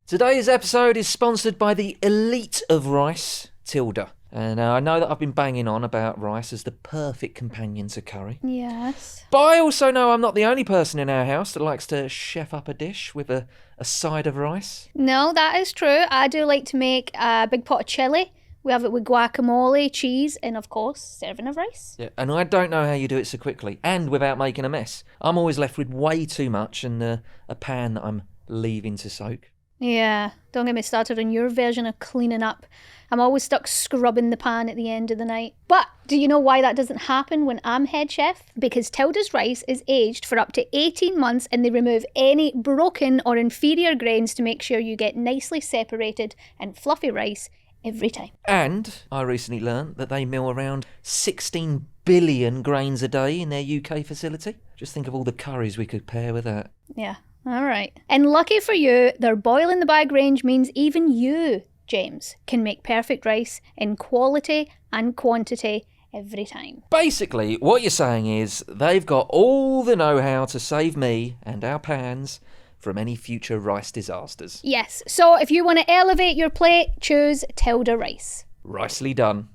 Today's episode is sponsored by the elite of rice, Tilda. And I know that I've been banging on about rice as the perfect companion to curry. Yes. But I also know I'm not the only person in our house that likes to chef up a dish with a side of rice. No, that is true. I do like to make a big pot of chilli. We have it with guacamole, cheese, and of course, serving of rice. Yeah, and I don't know how you do it so quickly and without making a mess. I'm always left with way too much and a pan that I'm leaving to soak. Yeah, don't get me started on your version of cleaning up. I'm always stuck scrubbing the pan at the end of the night. But do you know why that doesn't happen when I'm head chef? Because Tilda's rice is aged for up to 18 months and they remove any broken or inferior grains to make sure you get nicely separated and fluffy rice every time. And I recently learned that they mill around 16 billion grains a day in their UK facility. Just think of all the curries we could pair with that. Yeah. All right. And lucky for you, their boil in the bag range means even you, James, can make perfect rice in quality and quantity every time. Basically, what you're saying is they've got all the know-how to save me and our pans from any future rice disasters. Yes. So if you want to elevate your plate, choose Tilda Rice. Ricely done.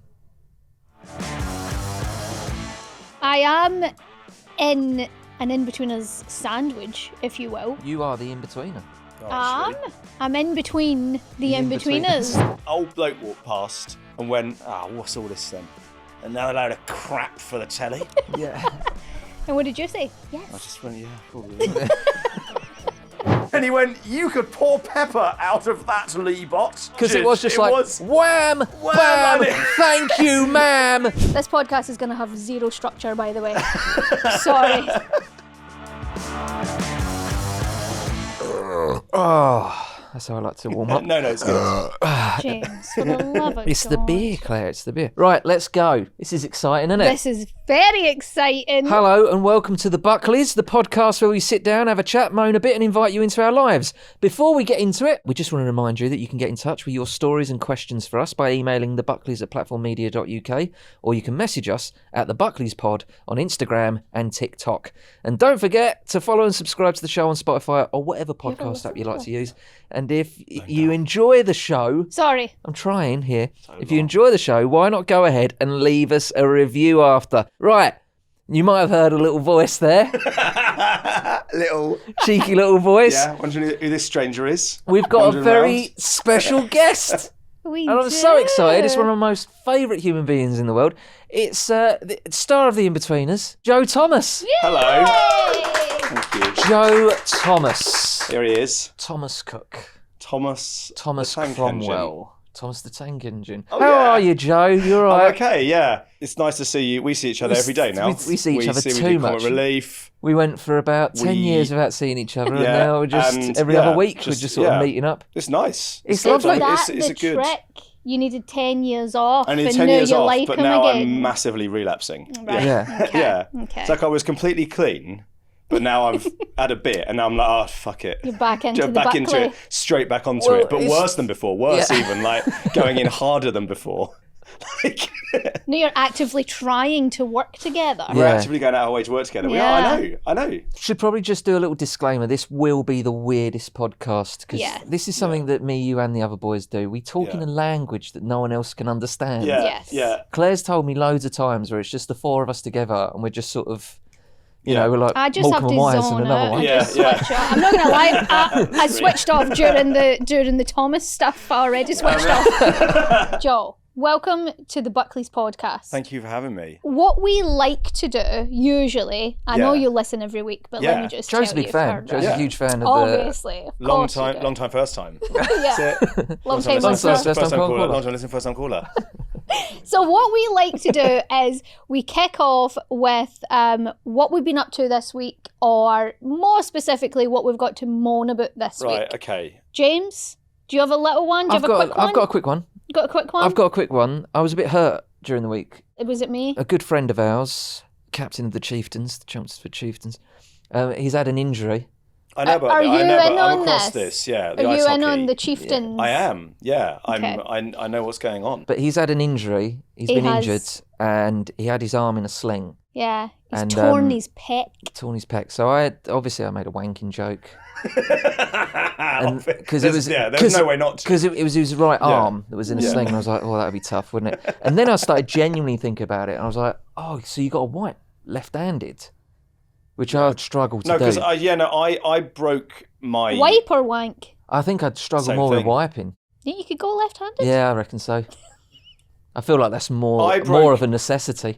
I am in an Inbetweeners sandwich, if you will. You are the in-betweener. I'm in between the Inbetweeners. Old bloke walked past and went, what's all this then? Another load of crap for the telly? Yeah. And what did you say? Yes. I just went, yeah, probably. And he went, you could pour pepper out of that Lee box. Because it was just like, wham, bam, thank you, ma'am. This podcast is going to have zero structure, by the way. Sorry. Oh, that's how I like to warm up. No, it's good. James, for the love of It's the God. beer, Claire, it's the beer. Right, let's go. This is exciting, isn't it? This is very exciting. Hello and welcome to the Buckleys, the podcast where we sit down, have a chat, moan a bit and invite you into our lives. Before we get into it, we just want to remind you that you can get in touch with your stories and questions for us by emailing thebuckleys@platformmedia.uk, or you can message us at the Buckleys Pod on Instagram and TikTok. And don't forget to follow and subscribe to the show on Spotify or whatever podcast app you like to use. And if you enjoy the show... Sorry. I'm trying here. If you enjoy the show, why not go ahead and leave us a review after? Right. You might have heard a little voice there. Cheeky little voice. Yeah, wondering who this stranger is. We've got a very special guest. We And I'm so excited. It's one of my most favourite human beings in the world. It's the star of the Inbetweeners, Joe Thomas. Hello. Thank you. Joe Thomas. Here he is. Thomas Cook. Thomas the Tank Cromwell. Engine. Thomas the Tank Engine. Oh, How yeah. are you, Joe? You're all I'm right. okay, yeah. It's nice to see you. We see each other every day now. We see each other we too do much. Comic Relief. We went for about 10 years without seeing each other, and Yeah, now we're just and, every other week we're just sort of meeting up. It's nice. It's good. lovely. That's It's the a good. trick. You needed 10 years off. I need and 10 now years you off, like but him now again. I'm massively relapsing. Right. Yeah. Okay. Yeah. Okay. It's like I was completely clean, but now I've had a bit, and now I'm like, oh, fuck it. You're back into the back into Buckley. it, straight back onto Well, it, but it's- worse than before. Worse Yeah. even, like going in harder than before. Like, Now you're actively trying to work together. we're Yeah. actively going out of our way to work together. We Yeah. are, I know. Should probably just do a little disclaimer. This will be the weirdest podcast because Yeah. this is something that me, you, and the other boys do. We talk in Yeah. a language that no one else can understand. Yeah, Yes. yeah. Claire's told me loads of times where it's just the four of us together and we're just sort of, you Yeah. know, we're like I just Morecambe have and to Wise zone and another out one. and Yeah, just yeah. switch off. I'm not going to lie, I switched off during the Thomas stuff. I already switched off. Joe, welcome to the Buckleys podcast. Thank you for having me. What we like to do, usually, I know Yeah. you listen every week, but Yeah. let me just Joe's a tell big you fan. for Joe's the- a huge fan of Obviously, of Long course you do. time, first time. Yeah. Long time Long listener. time, first time caller. Long time listener, first time caller. So what we like to do is we kick off with what we've been up to this week, or more specifically, what we've got to moan about this Right, week. okay. James, do you have a little one? Do you have a quick one? I've got a quick one. Got a quick one? I've got a quick one. I was a bit hurt during the week. Was it me? A good friend of ours, captain of the Chieftains, the Chelmsford Chieftains, he's had an injury. I know about Are it. you I know, in but I'm on across this? this. Yeah, Are the you ice in on hockey. the Chieftains? I am. Yeah, Okay. I know what's going on. But he's had an injury. He's He been has. injured, and he had his arm in a sling. Yeah, he's And, torn his pec. Torn his pec. So I made a wanking joke. Because there's no way not to. Because it was his right arm that was in a sling, and I was like, oh, that would be tough, wouldn't it? And then I started genuinely thinking about it, and I was like, oh, so you got a wipe left-handed, which I'd struggle to do. No, because I broke my Wipe or wank? I think I'd struggle Same more with thing. wiping. Think you could go left-handed? Yeah, I reckon so. I feel like that's more of a necessity.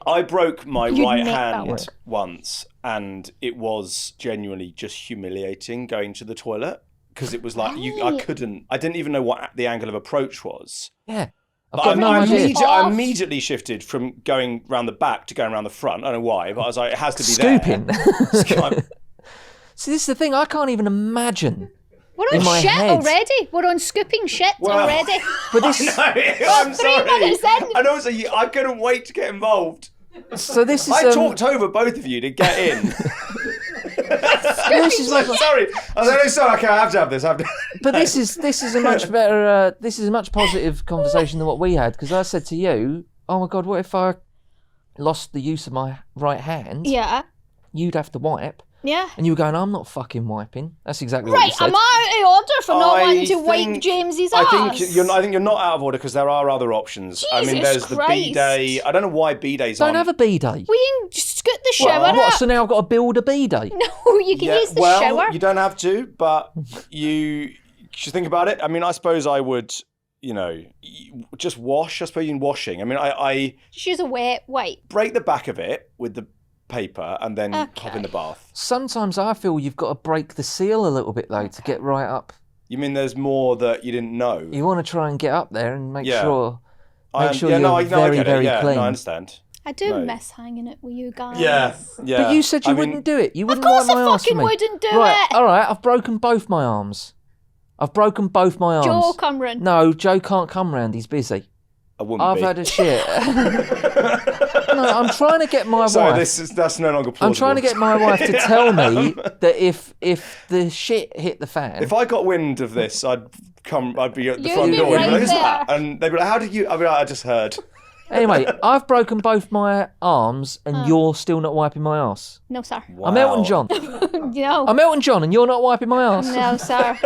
I broke my You'd right make that hand work. once, and it was genuinely just humiliating going to the toilet because it was like I didn't even know what the angle of approach was. Yeah. But I've got no idea. I immediately shifted from going round the back to going round the front. I don't know why, but I was like, it has to be Scooping. there. See, this is the thing. I can't even imagine. We're In on my shit head. already. We're on scooping shit already. But this, I'm 3 sorry. minutes in. And also, I couldn't wait to get involved. so this is. I talked over both of you to get in. This is I'm sorry. I was like, no, sorry, okay, I have to have this. But this is a much better. This is a much positive conversation than what we had, because I said to you, "Oh my God, what if I lost the use of my right hand? Yeah. You'd have to wipe." Yeah. And you were going, "I'm not fucking wiping." That's exactly what Right, you said. I'm out of order for not I wanting to wipe think- James's I ass. think you're not out of order because there are other options. I mean, Jesus there's the Christ. B-day. I don't know why B-days Don't aren't. have a b-day. We can just scoot the shower What? up. So now I've got to build a b-day. No, you can use the shower. You don't have to, but you should think about it. I mean, I suppose I would, just wash. I suppose in washing. I mean, I Just use a wet wipe. break the back of it with the paper and then hop in the bath. Sometimes I feel you've got to break the seal a little bit though to get right up. You mean there's more that you didn't know? You want to try and get up there and make Yeah. sure I you're get very, it. very Yeah, clean. no, I understand. I do No. miss hanging it with you guys. Yeah. But you said you wouldn't do it. You wouldn't course wipe my I arse for fucking me. wouldn't do Right, it. all right. I've broken both my arms. Joe, come round. No, Joe can't come round. He's busy. I wouldn't I've be. had a shit. No, I'm trying to get my Sorry, wife. that's no longer plausible. I'm trying to get my wife to tell me that if the shit hit the fan. If I got wind of this, I'd be at the You'd front be door. right You'd be like, "Who's that?" there. And they'd be like, "How did you?" I'd be like, "I just heard." Anyway, I've broken both my arms and you're still not wiping my ass. No, sir. I'm Elton John. No. I'm Elton John and you're not wiping my ass. No, sir.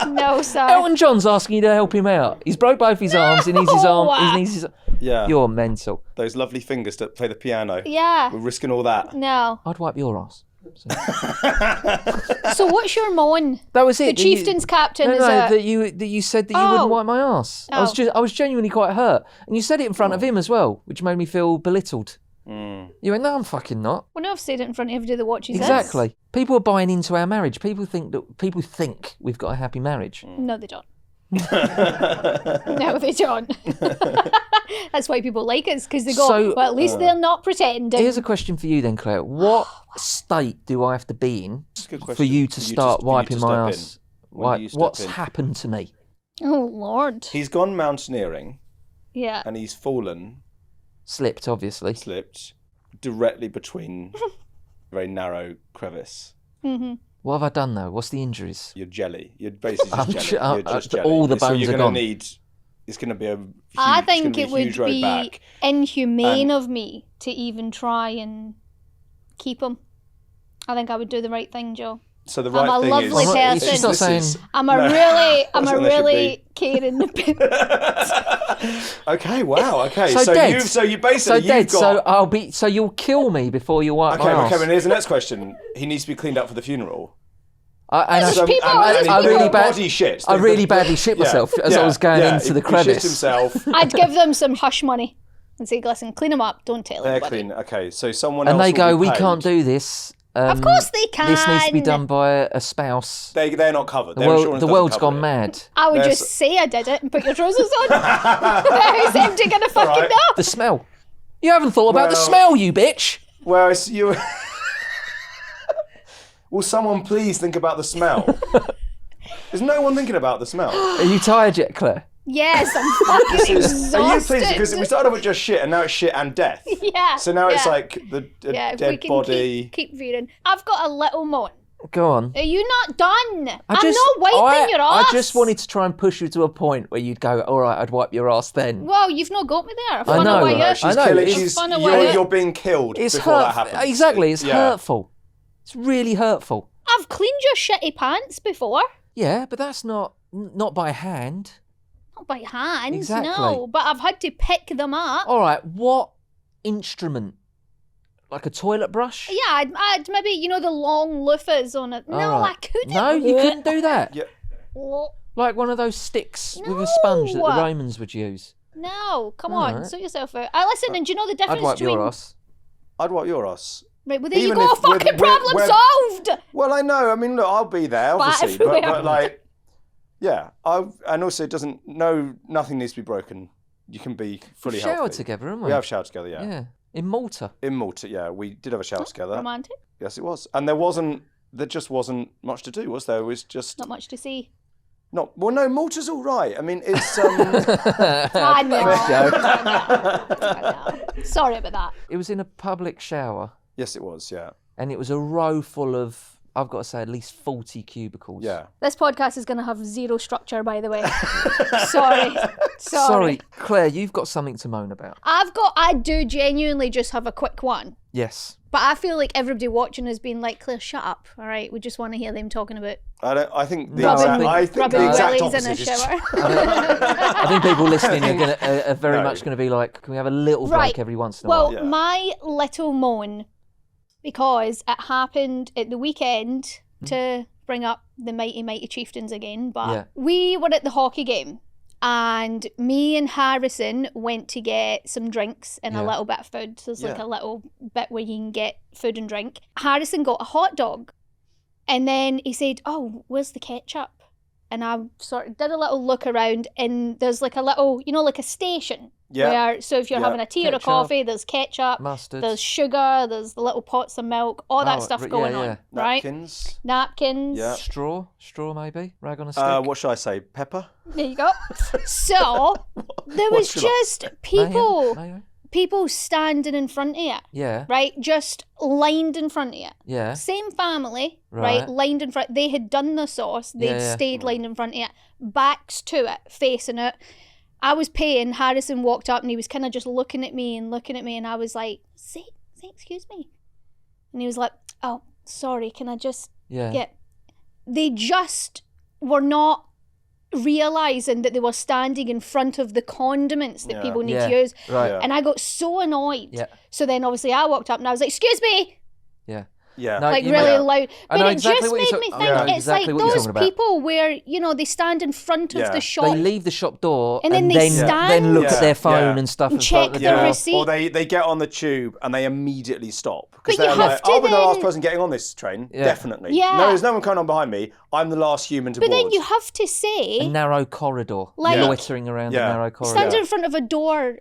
No, sir. Elton John's asking you to help him out. He's broke both his arms. He needs his arm. He needs his. Yeah. You're mental. Those lovely fingers that play the piano. Yeah. We're risking all that. No. I'd wipe your ass. So what's your moan? That was it. The chieftain's captain is that a... you said that you Oh. wouldn't wipe my ass. Oh. I was genuinely quite hurt, and you said it in front of him as well, which made me feel belittled. You went, "No, I'm fucking not." Well, no, I've said it in front of everybody that watches Exactly. People are buying into our marriage. People think we've got a happy marriage. this. No, they don't. No, they don't. That's why people like us, because they go, So- well, at least they're not pretending. Here's a question for you then, Claire. What state do I have to be in That's a good for question. you to start wiping my step in. ass? When do you step What's in? happened to me? Oh, Lord. He's gone mountaineering Yeah. and he's fallen, Slipped, obviously. slipped directly between a very narrow crevice. What have I done though? What's the injuries? You're jelly. You're basically I'm just ch- jelly. You're just jelly. all the So bones you're are gonna gone. It's going to be a huge, I it's gonna think be a it would huge road be back. inhumane of me to even try and keep him. I think I would do the right thing, Joe. So the I'm right a thing lovely is, person. She's not this saying- is- I'm a No. really That's what they should really caring. Okay, wow, okay. So dead. you So basically dead. you've got So you'll kill me before you wipe my ass. Okay, and here's the next question. He needs to be cleaned up for the funeral. There's people- there's I people- really body shit. I really badly shit myself as I was going into the He crevice. shit himself. I'd give them some hush money and say, listen, clean them up, don't tell They're anybody. clean. Okay, so someone And else they will go, be "We paid. can't do this. Of course they can. This needs to be done by a spouse." They're not covered. The, Their world, insurance the doesn't world's cover gone it. mad. I would There's- just say I did it and put your trousers on. Who's empty gonna fucking Alright. know? The smell. You haven't thought about the Well- smell, you bitch. Well, it's you. Will someone please think about the smell? Is no one thinking about the smell? Are you tired yet, Claire? Yes, I'm fucking exhausted. Are you pleased? Because we started off with just shit and now it's shit and death. Yeah. So now it's yeah. like the yeah, if we dead can body. Keep veering. I've got a little moan. Go on. Are you not done? I'm not wiping your ass. I just wanted to try and push you to a point where you'd go, all right, I'd wipe your ass then. Well, you've not got me there. I know. You're being killed It's before that happens. Exactly. It's hurtful. It's really hurtful. I've cleaned your shitty pants before. Yeah, but that's not by hand. Not by hand, Exactly. no. But I've had to pick them up. All right, what instrument? Like a toilet brush? Yeah, I'd maybe, the long loofahs on it. No, right. I couldn't. No, you couldn't do that. Yeah. Like one of those sticks with a sponge that the Romans would use. No, come All on, right. sort yourself out. Listen, and do you know the difference I'd wipe between... your ass. I'd wipe your ass. Right, well there Even you go, if fucking problem solved! Well, I know. I mean, look, I'll be there, obviously. everywhere. But like, yeah. And also, it doesn't... No, nothing needs to be broken. You can be fully healthy. We showered together, haven't we? We have showered together, yeah. Yeah. In Malta. In Malta, yeah. We did have a shower together. Romantic? Yes, it was. And there just wasn't much to do, was there? It was just... Not much to see. Well, no, Malta's all right. I mean, it's... I know. Sorry about that. It was in a public shower. Yes, it was, yeah. And it was a row full of, I've got to say, at least 40 cubicles. Yeah. This podcast is going to have zero structure, by the way. Sorry. Sorry, Claire, you've got something to moan about. I do genuinely just have a quick one. Yes. But I feel like everybody watching has been like, Claire, shut up. All right, we just want to hear them talking about I think the rubbing exact willies in a opposite is shower. I think people listening are very much going to be like, can we have a little break every once in a while? Well, my little moan, because it happened at the weekend, to bring up the mighty, mighty chieftains again, but we were at the hockey game. And me and Harrison went to get some drinks and a little bit of food. So there's like a little bit where you can get food and drink. Harrison got a hot dog. And then he said, oh, where's the ketchup? And I sort of did a little look around, and there's like a little, like a station. Yeah. So if you're having a tea or a coffee, there's ketchup, mustard, there's sugar, there's the little pots of milk, all that stuff going on. Right? Napkins. Yeah. Straw maybe? Rag on a stick? What should I say? Pepper? There you go. So there was just people standing in front of you. Yeah. Right? Just lined in front of you. Yeah. Same family, right? Lined in front. They had done the sauce. They'd stayed lined in front of you. Backs to it, facing it. I was paying. Harrison walked up and he was kind of just looking at me. And I was like, say, excuse me. And he was like, oh, sorry, can I just get... They just were not realising that they were standing in front of the condiments that people need to use. Right. And I got so annoyed. Yeah. So then obviously I walked up and I was like, excuse me. Yeah. Yeah. No, like really loud. But it just made me think it's like those people where, they stand in front of the shop. They leave the shop door and then they stand. Then look at their phone and stuff. And check the receipt. Or they get on the tube and they immediately stop. But they're you have to I'll be the last person getting on this train. Yeah. Definitely. Yeah. No, there's no one coming on behind me. I'm the last human to board. But then you have to say... A narrow corridor. Like, loitering around a narrow corridor. Stand in front of a door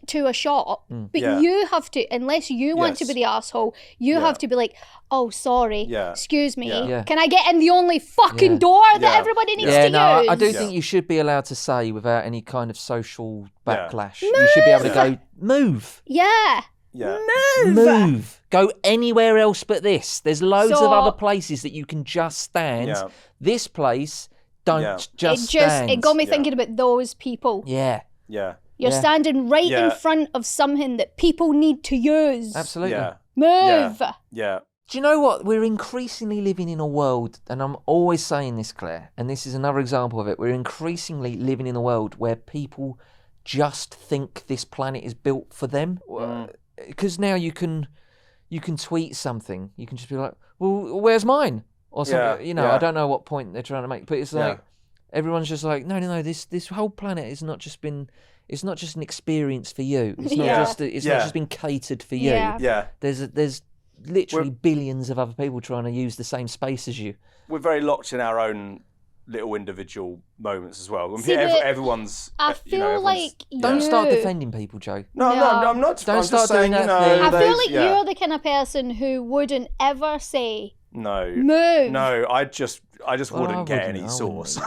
to a shop, but you have to, unless you want to be the asshole, you have to be like, oh, sorry, excuse me, can I get in the only fucking door that everybody needs to use? I do think you should be allowed to say without any kind of social backlash. You should be able to go, move. Yeah. Yeah. Move. Go anywhere else but this. There's loads of other places that you can just stand. Yeah. This place, just stand. It got me thinking about those people. Yeah. Yeah. You're standing right in front of something that people need to use. Absolutely. Yeah. Move. Yeah. Do you know what? We're increasingly living in a world, and I'm always saying this, Claire, and this is another example of it. We're increasingly living in a world where people just think this planet is built for them. Because now you can tweet something. You can just be like, well, where's mine? Or something. I don't know what point they're trying to make, but it's like everyone's just like, no. This whole planet is not just been. It's not just an experience for you. It's not just. It's not just been catered for you. Yeah. There's literally billions of other people trying to use the same space as you. We're very locked in our own little individual moments as well. Everyone's. I feel like don't start defending people, Joe. No, I'm not. Don't I'm start just saying, doing that thing. I feel like you're the kind of person who wouldn't ever say move. No, I just wouldn't get any sauce.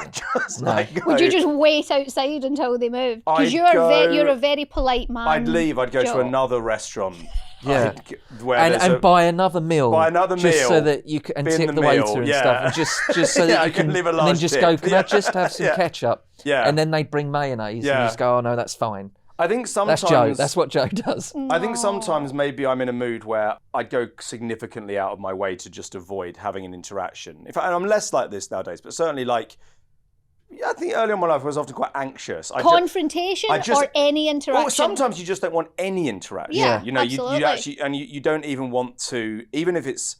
Would you just wait outside until they move? Because you're a very polite man. I'd leave. I'd go Joe. to another restaurant Yeah. Where And buy another meal. Just so that you can, and bin tip the the meal, waiter and yeah. stuff. And just so that you can leave a and large then just tip. go, can I Yeah. just have some ketchup? Yeah. And then they bring mayonnaise and you just go, oh no, that's fine. I think sometimes... That's Joe. That's what Joe does. I think sometimes maybe I'm in a mood where I'd go significantly out of my way to just avoid having an interaction. In fact, I'm less like this nowadays, but certainly like... I think early in my life I was often quite anxious. Confrontation or any interaction? Well, sometimes you just don't want any interaction. Yeah, you know, absolutely. you actually, and you don't even want to, even if it's,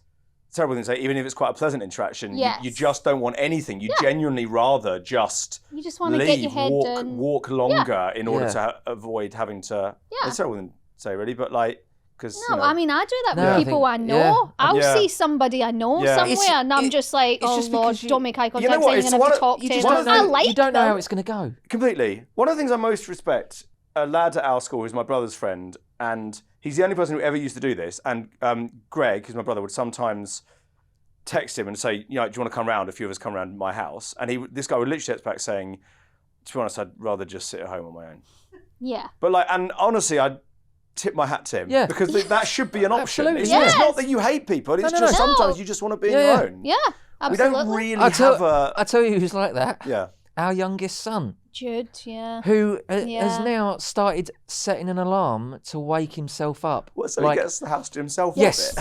terrible thing to say, even if it's quite a pleasant interaction, Yes. you just don't want anything. You genuinely rather just You just want to get your head done. walk longer in order to avoid having to, Yeah. it's a terrible thing to say really, but like, because No, I mean, I do that No, with I people think- I know. yeah. I'll Yeah. see somebody I know Yeah. somewhere, It's- and I'm just like, it's oh just Lord, because don't make eye contact. You know what, I'm it's going to have one to of- talk you to just them. don't I know- like you don't know them. how it's going to go. completely. One of the things I most respect, a lad at our school who's my brother's friend, and he's the only person who ever used to do this. And Greg, who's my brother, would sometimes text him and say, you know, do you want to come round? A few of us come round my house. And this guy would literally text back saying, to be honest, I'd rather just sit at home on my own. Yeah. But like, and honestly, I'd tip my hat to him. Yeah. Because that should be an option. Absolutely. It's, Yes. it's not that you hate people. It's No, just no. sometimes you just want to be on Yeah. your own. Yeah, We absolutely. don't really I have a... tell you who's like that. Yeah. Our youngest son, Jude, yeah. who has Yeah. now started setting an alarm to wake himself up. What, so Like- he gets the house to himself? Yes.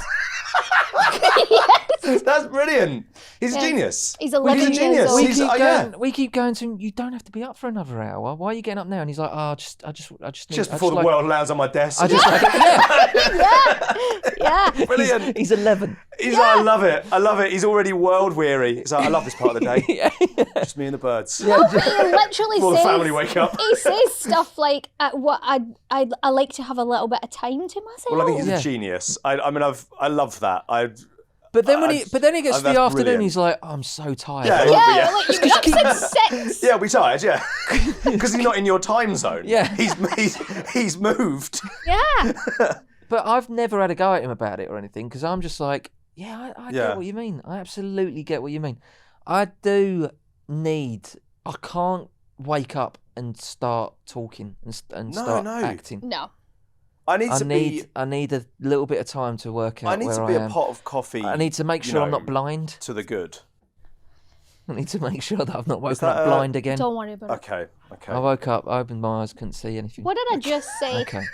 That's brilliant. He's a Yeah. genius. He's 11 He's a years genius. old. We He's- keep, yeah. going, we keep going to him, you don't have to be up for another hour. Why are you getting up now? And he's like, oh, I just need, Just I before the like- world lands on my desk. I just like, yeah. Yeah. Brilliant. He's 11. He's like, I love it. I love it. He's already world weary. He's like, I love this part of the day. Yeah. Just me and the birds. No, but he literally Before the says, family wake up. he says stuff like, "What I like to have a little bit of time to myself." Well, I think he's Yeah. a genius. I mean, I love that. But then when he gets to that's the afternoon, brilliant. he's like, oh, I'm so tired. Yeah, yeah, yeah. like you've been up since 6. Yeah, we tired. Yeah, because he's not in your time zone. Yeah. he's moved. Yeah. But I've never had a go at him about it or anything because I'm just like, I Yeah. get what you mean. I absolutely get what you mean. I can't wake up and start talking and start no. acting. No. I need I need a little bit of time to work out I need where to I be am. a pot of coffee. I need to make you sure I'm know, not blind. to the good. I need to make sure that I've not woken that up blind again. Don't worry about it. Okay. I woke up, I opened my eyes, couldn't see anything. What did I just say? Okay.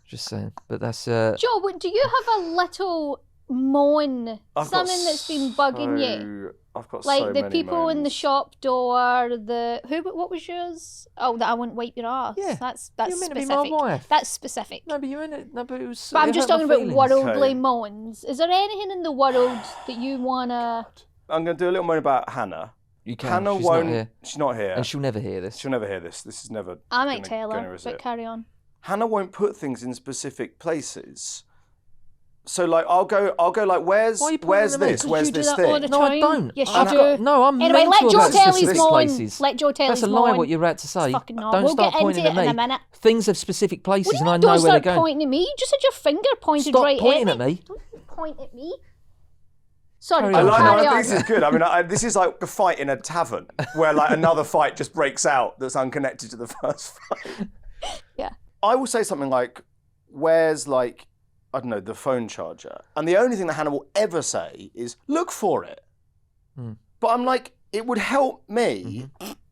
Just saying. But that's Joe, do you have a little moan? I've got Something that's been bugging you? I've got Like so the many people in the moans. shop door, what was yours? Oh, that I wouldn't wipe your ass. Yeah. That's You're meant to be specific. my wife. That's specific. No, but you're in it. No, but it was. But I'm it just hurt my talking about feelings. worldly Okay. moans. Is there anything in the world that you wanna? I'm going to do a little moan about Hannah. You can. Hannah She's won't. not here, She's not here. and she'll never hear this. She'll never hear this. This is never. I might gonna- tell gonna her, is but it? carry on. Hannah won't put things in specific places. So like I'll go like where's Why are you pointing where's at me? this? 'Cause Where's you do this that all thing? the No, I time. don't. Yes, I've you got- do. no, I'm Anyway, let mental Joe about tell his specific moan. places. Let Joe tell That's his a lie. moan. What you're about to say. Fucking no. Don't We'll start get pointing into at it me. in a minute. Things have specific places, What do you and I mean, know don't where they're start going. pointing at me? You just had your finger pointed Stop right pointing at at me. Don't point at me. Sorry, Carry I on. like. carry No, I on. think this is good. I mean, this is like a fight in a tavern where like another fight just breaks out that's unconnected to the first fight. Yeah. I will say something like, "Where's like, I don't know, the phone charger?" And the only thing that Hannah will ever say is, "Look for it." But I'm like, it would help me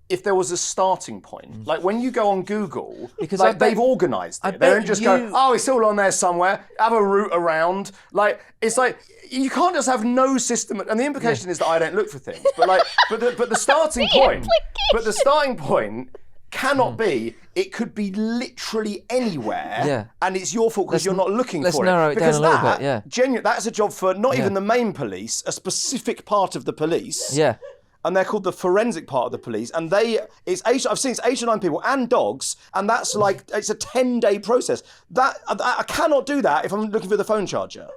if there was a starting point. Like when you go on Google, Because like I bet- they've organised I it. They don't bet just you- go, "Oh, it's all on there somewhere." Have a route around. Like it's like you can't just have no system. And the implication is that I don't look for things. But like, but the starting point. But the starting point cannot be. It could be literally anywhere. Yeah. And it's your fault because you're not looking let's for it. narrow it down Because a little that, bit, yeah. that's a job for not Yeah. even the main police, a specific part of the police. Yeah. And they're called the forensic part of the police. And I've seen it's 8 or 9 people and dogs. And that's like, it's a 10-day process. I cannot do that if I'm looking for the phone charger.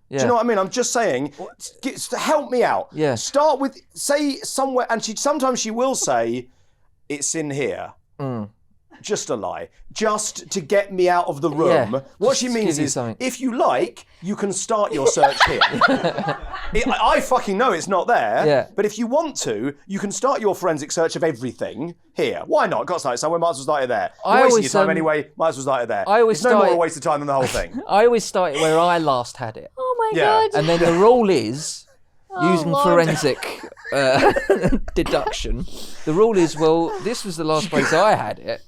Yeah. Do you know what I mean? I'm just saying, help me out. Yeah. Start with, say somewhere, and sometimes she will say, it's in here. just a lie. Just to get me out of the room. Yeah, What she just means give you is, something. if you like, you can start your search here. I fucking know it's not there. Yeah. But if you want to, you can start your forensic search of everything here. Why not? Got to start it somewhere. Might as well start it there. You're wasting your time anyway. Might as well start it there. It's no more a waste of time than the whole thing. I always start it where I last had it. Oh my Yeah. God. And then the rule is, using Lord. forensic deduction, the rule is, well, this was the last place I had it,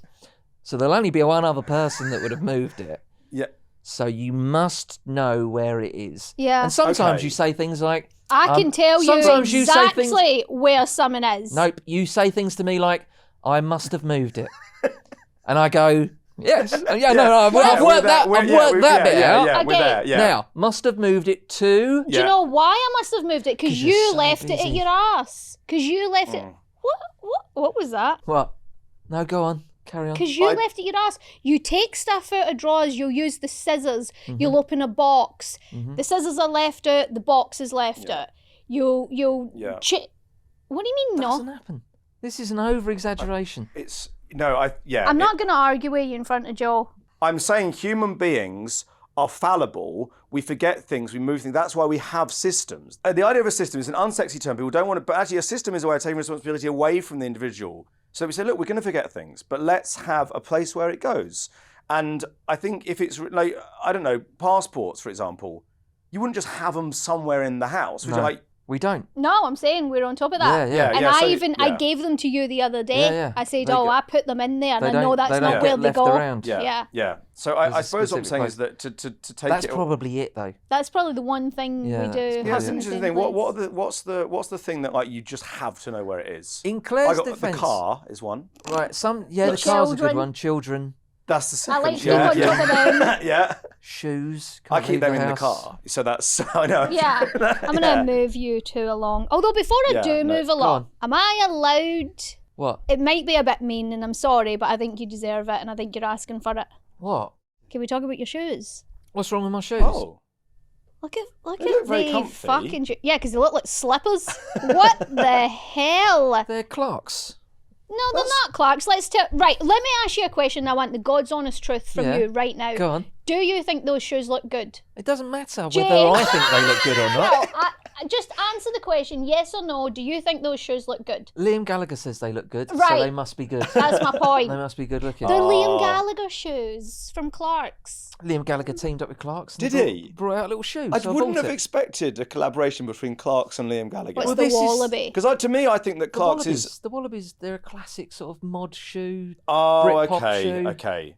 so there'll only be one other person that would have moved it. Yeah. So you must know where it is. Yeah. And sometimes Okay. you say things like, I can tell you sometimes you say exactly where someone is. nope, you say things to me like, I must have moved it. And I go, yes. I've worked that bit out. Yeah, we're Okay. there. Yeah. Now, must have moved it to... Do you know why I must have moved it? Because 'Cause you're you so left it at busy. your ass. Because you left it. What was that? What? No, go on. Carry on. Because you left it at your ass. You take stuff out of drawers, you'll use the scissors, you'll open a box. The scissors are left out, the box is left out. You'll Yeah. What do you mean Doesn't no? happen. This is an over-exaggeration. It's I'm not going to argue with you in front of Joe. I'm saying human beings are fallible. We forget things, we move things. That's why we have systems. The idea of a system is an unsexy term. People don't want to, but actually a system is a way of taking responsibility away from the individual. So we say, look, we're going to forget things, but let's have a place where it goes. And I think if it's like, I don't know, passports, for example, you wouldn't just have them somewhere in the house. Would you like, We don't. No, I'm saying we're on top of that. Yeah. And I gave them to you the other day. Yeah. I said, They I put them in there, and They I know don't- that's they not don't where get they left go. around. Yeah. So I There's a suppose what I'm specific saying place. is that to take That's it. probably it, though. That's probably the one thing Yeah, we do. that's- Yeah, that's have an in the interesting same thing. place. What's the thing that like you just have to know where it is? In I Claire's got defence... the car is one. Right, the car's a good Children. one. Children, That's the I second. like to keep on top of them. Yeah. shoes. I can't keep leave them in the house. car, so that's I know. Yeah, I'm going to move you two along. Although before I Yeah, do no, move go along, am I allowed... What? It might be a bit mean, and I'm sorry, but I think you deserve it, and I think you're asking for it. What? Can we talk about your shoes? What's wrong with my shoes? Oh. Look at They look very the comfy. fucking yeah, because they look like slippers. What the hell? They're Clarks. No, they're not Clarks. Right, let me ask you a question. I want the God's honest truth from Yeah. you right now. Go on. Do you think those shoes look good? It doesn't matter whether James. I think they look good or No, not. just answer the question, yes or no. Do you think those shoes look good? Liam Gallagher says they look good, so Right. they must be good. That's my point. They must be good looking. They're Liam Gallagher shoes from Clark's. Liam Gallagher teamed up with Clarks. And Did he? Brought out little shoes. I so wouldn't bought have it. expected a collaboration between Clark's and Liam Gallagher. What's Well, the this is- Wallaby? Because to me, I think that The Clark's Wallabies, is. the Wallabies, they're a classic sort of mod shoe. Oh, Britpop shoe. okay.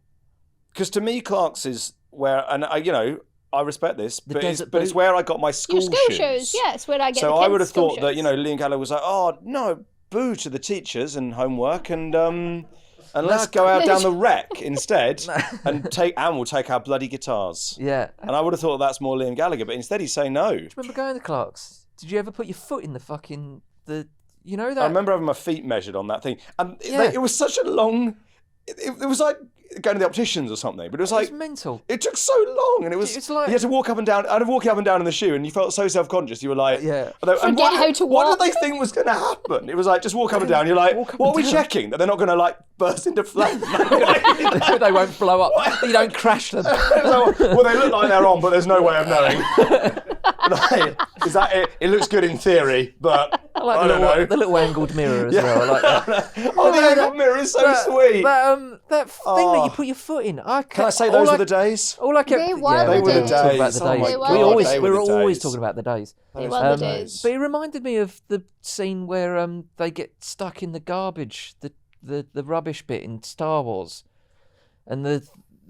Because to me, Clark's is where, and I respect this, The but desert it's boot. where I got my school Your school shoes. Yeah, it's where I get So the I kids' would have school thought that shoes. Liam Gallagher was like, oh no, boo to the teachers and homework, and let's go out down the wreck instead, and we'll take our bloody guitars. Yeah. And I would have thought that's more Liam Gallagher, but instead he's saying no. Remember going to Clarks? Did you ever put your foot in the fucking you know that? I remember having my feet measured on that thing, and Yeah. it was such a long. It was like going to the opticians or something, but it was It like was mental. it took so long, and it was. It's like- you had to walk up and down. I'd have walking up and down in the shoe, and you felt so self-conscious. You were like, Yeah. And Forget how to What walk. did they think was going to happen? It was like just walk up and down. You're like, Walk up what and are we down. checking? That they're not going to like burst into flames. They won't blow up. You don't crash them. Well, they look like they're on, but there's no way of knowing. Like, is that it? It looks good in theory, but I like I don't know. the little angled mirror as well. I like that. Oh, the angled mirror is so sweet. That thing that you put your foot in. Can I say those were the days? All I kept, They were yeah, the we were days. talking about the Oh my days. God, we always, they we were were the always days. talking about the days. They were the days. But it reminded me of the scene where they get stuck in the garbage, the rubbish bit in Star Wars, and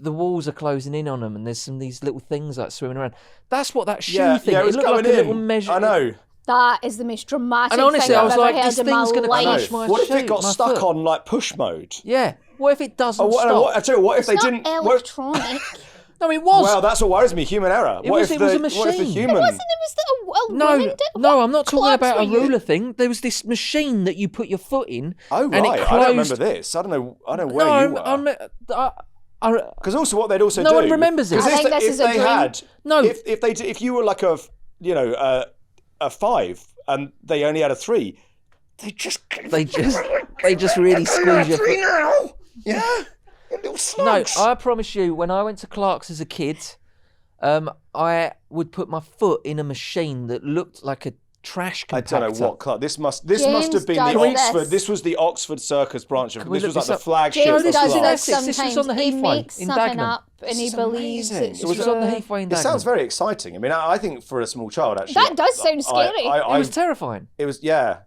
the walls are closing in on them, and there's these little things like swimming around. That's what that shoe thing. it It was looked going like a in. little measure. I know. That is the most dramatic And honestly, thing I I've was ever like, heard this in my thing's gonna life. crash my What if shoe, it got my stuck foot. on like push mode? Yeah. What if it doesn't stop? I tell you what, if It's they not didn't. electronic. No, it was. Well, that's what worries me. Human error. It What was if a What if the machine. human? It was that a No, woman did. no, What I'm not talking clubs about a were you- ruler thing. There was this machine that you put your foot in. Oh and right, it I closed. don't remember this. I don't know where you were. Because also what they'd also No do. one remembers this. 'cause I think this if is a they dream. had, No. if you were like a 5 and they only had a 3, they just They just really squeeze your foot. now. Yeah. Little No, slugs. I promise you, when I went to Clark's as a kid, I would put my foot in a machine that looked like a trash compactor. I don't know what Clark. This must James have been the does Oxford. this. This was the Oxford Circus branch of. Can we This was look like the this up? flagship James of does Clark's. this This was sometimes. on the He Heathway makes in something Dagenham. up and he This is believes amazing. it's It was true. on the Heathway in It sounds Dagenham. very exciting. I mean, I think for a small child, actually, That does sound scary. It was terrifying. It was, yeah.